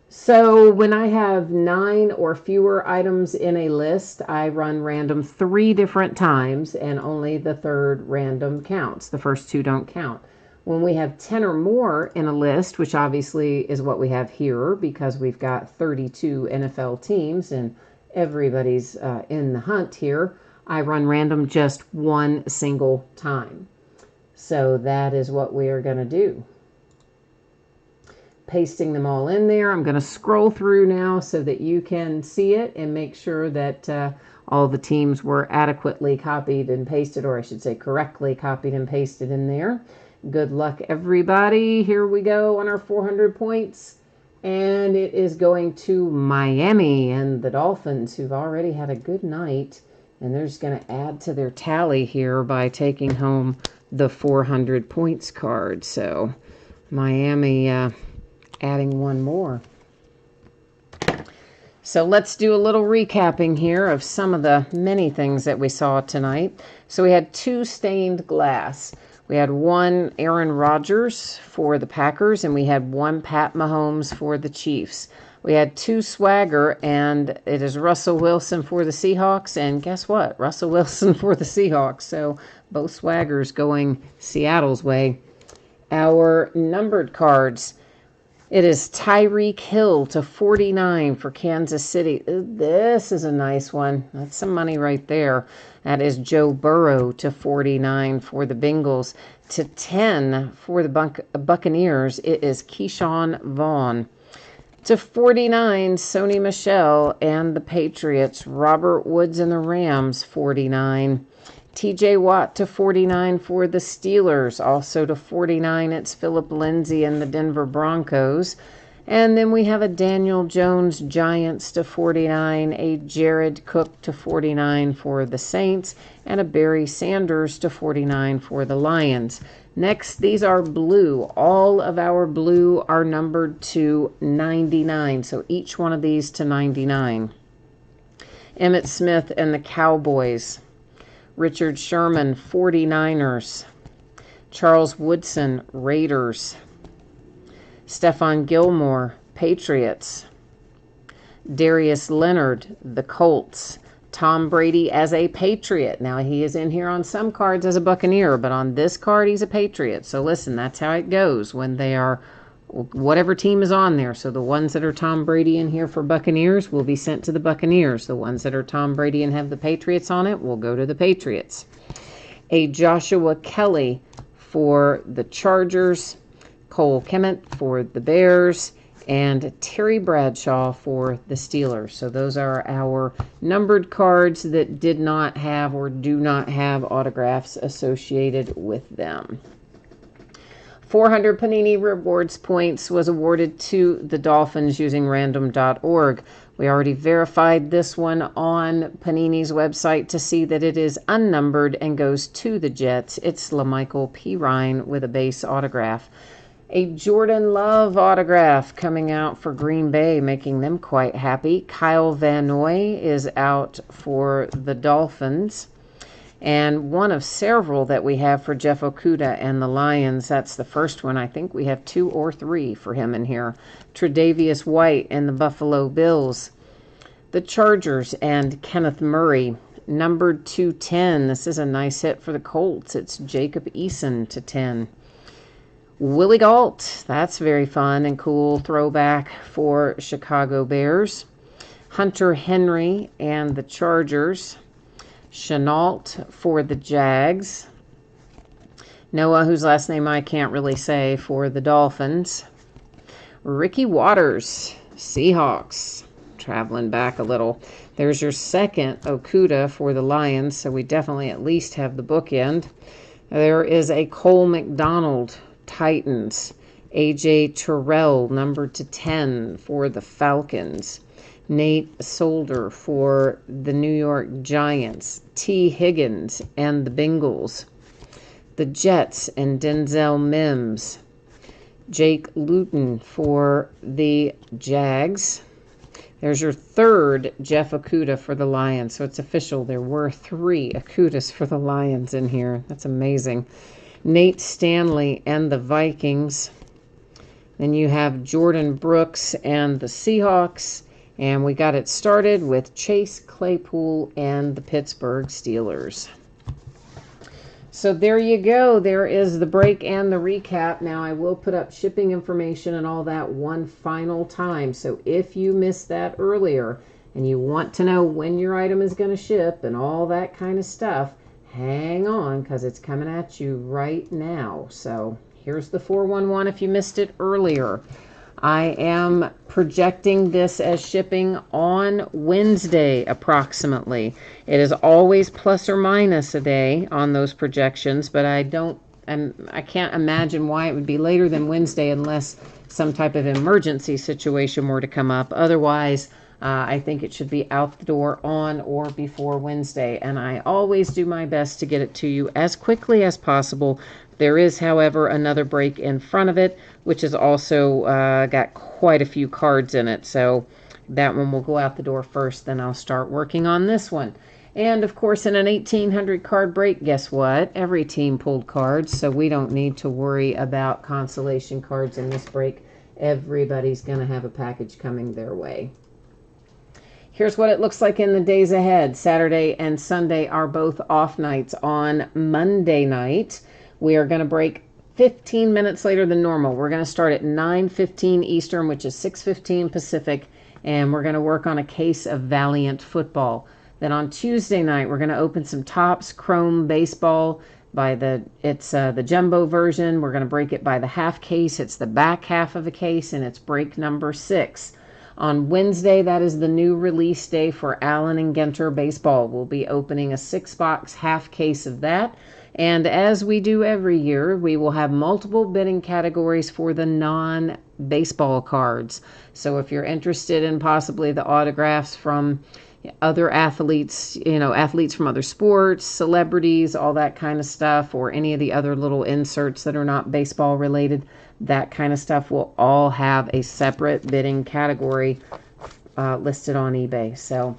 So when I have 9 or fewer items in a list, I run random 3 different times, and only the third random counts. The first 2 don't count. When we have 10 or more in a list, which obviously is what we have here because we've got 32 NFL teams and everybody's in the hunt here, I run random just 1 single time. So that is what we are going to do. pasting them all in there. I'm going to scroll through now so that you can see it and make sure that all the teams were adequately copied and pasted, or I should say correctly copied and pasted in there. Good luck, everybody. Here we go on our 400 points. And it is going to Miami and the Dolphins, who've already had a good night. And they're just going to add to their tally here by taking home the 400 points card. So Miami adding one more. So let's do a little recapping here of some of the many things that we saw tonight. So we had 2 stained glass. We had 1 Aaron Rodgers for the Packers, and we had 1 Pat Mahomes for the Chiefs. We had 2 Swagger, and it is Russell Wilson for the Seahawks. And guess what? Russell Wilson for the Seahawks. So both Swaggers going Seattle's way. Our numbered cards. It is Tyreek Hill to 49 for Kansas City. This is a nice one. That's some money right there. That is Joe Burrow to 49 for the Bengals. To 10 for the Buccaneers, it is Keyshawn Vaughn. To 49, Sony Michel and the Patriots. Robert Woods and the Rams, 49. TJ Watt to 49 for the Steelers. Also to 49, it's Philip Lindsay and the Denver Broncos. And then we have a Daniel Jones Giants to 49, a Jared Cook to 49 for the Saints, and a Barry Sanders to 49 for the Lions. Next, these are blue. All of our blue are numbered to 99, so each one of these to 99. Emmitt Smith and the Cowboys. Richard Sherman, 49ers. Charles Woodson, Raiders. Stephon Gilmore, Patriots. Darius Leonard, the Colts. Tom Brady as a Patriot. Now, he is in here on some cards as a Buccaneer, but on this card, he's a Patriot. So, listen, that's how it goes when they are whatever team is on there. So, the ones that are Tom Brady in here for Buccaneers will be sent to the Buccaneers. The ones that are Tom Brady and have the Patriots on it will go to the Patriots. A Joshua Kelly for the Chargers. Cole Kmet for the Bears, and Terry Bradshaw for the Steelers. So those are our numbered cards that did not have or do not have autographs associated with them. 400 Panini Rewards points was awarded to the Dolphins using random.org. We already verified this one on Panini's website to see that it is unnumbered and goes to the Jets. It's LaMichael Pirine with a base autograph. A Jordan Love autograph coming out for Green Bay, making them quite happy. Kyle Van Noy is out for the Dolphins. And one of several that we have for Jeff Okudah and the Lions. That's the first one. I think we have 2 or 3 for him in here. Tre'Davious White and the Buffalo Bills. The Chargers and Kenneth Murray. Numbered 210. This is a nice hit for the Colts. It's Jacob Eason to 10. Willie Gault, that's very fun and cool throwback for Chicago Bears. Hunter Henry and the Chargers. Chenault for the Jags. Noah, whose last name I can't really say, for the Dolphins. Ricky Waters, Seahawks, traveling back a little. There's your second Okudah for the Lions, so we definitely at least have the bookend. There is a Cole McDonald, Titans. AJ Terrell, numbered to 10 for the Falcons. Nate Solder for the New York Giants. T. Higgins and the Bengals. The Jets and Denzel Mims. Jake Luton for the Jags. There's your third Jeff Okudah for the Lions. So it's official. There were 3 Okudahs for the Lions in here. That's amazing. Nate Stanley and the Vikings. Then you have Jordan Brooks and the Seahawks. And we got it started with Chase Claypool and the Pittsburgh Steelers. So there you go. There is the break and the recap. Now I will put up shipping information and all that one final time. So if you missed that earlier and you want to know when your item is going to ship and all that kind of stuff, hang on, because it's coming at you right now. So here's the 411 if you missed it earlier. I am projecting this as shipping on Wednesday approximately. It is always plus or minus a day on those projections, but I can't imagine why it would be later than Wednesday unless some type of emergency situation were to come up. Otherwise, I think it should be out the door on or before Wednesday, and I always do my best to get it to you as quickly as possible. There is, however, another break in front of it, which has also got quite a few cards in it, so that one will go out the door first, then I'll start working on this one. And, of course, in an 1,800 card break, guess what? Every team pulled cards, so we don't need to worry about consolation cards in this break. Everybody's going to have a package coming their way. Here's what it looks like in the days ahead. Saturday and Sunday are both off nights. On Monday night, we are going to break 15 minutes later than normal. We're going to start at 9:15 Eastern, which is 6:15 Pacific, and we're going to work on a case of Valiant Football. Then on Tuesday night, we're going to open some Topps Chrome Baseball. It's the jumbo version. We're going to break it by the half case. It's the back half of a case, and it's break number 6. On Wednesday, that is the new release day for Allen and Genter Baseball. We'll be opening a 6-box half case of that. And as we do every year, we will have multiple bidding categories for the non-baseball cards. So if you're interested in possibly the autographs from other athletes, athletes from other sports, celebrities, all that kind of stuff, or any of the other little inserts that are not baseball related, that kind of stuff will all have a separate bidding category listed on eBay. So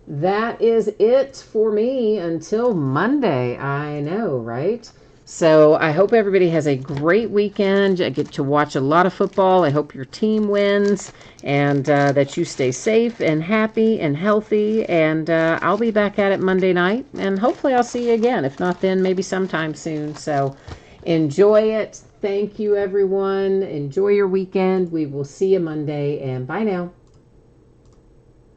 that is it for me until Monday. I know, right? So I hope everybody has a great weekend. I get to watch a lot of football. I hope your team wins and that you stay safe and happy and healthy. And I'll be back at it Monday night. And hopefully I'll see you again. If not then, maybe sometime soon. So enjoy it. Thank you, everyone. Enjoy your weekend. We will see you Monday. And bye now.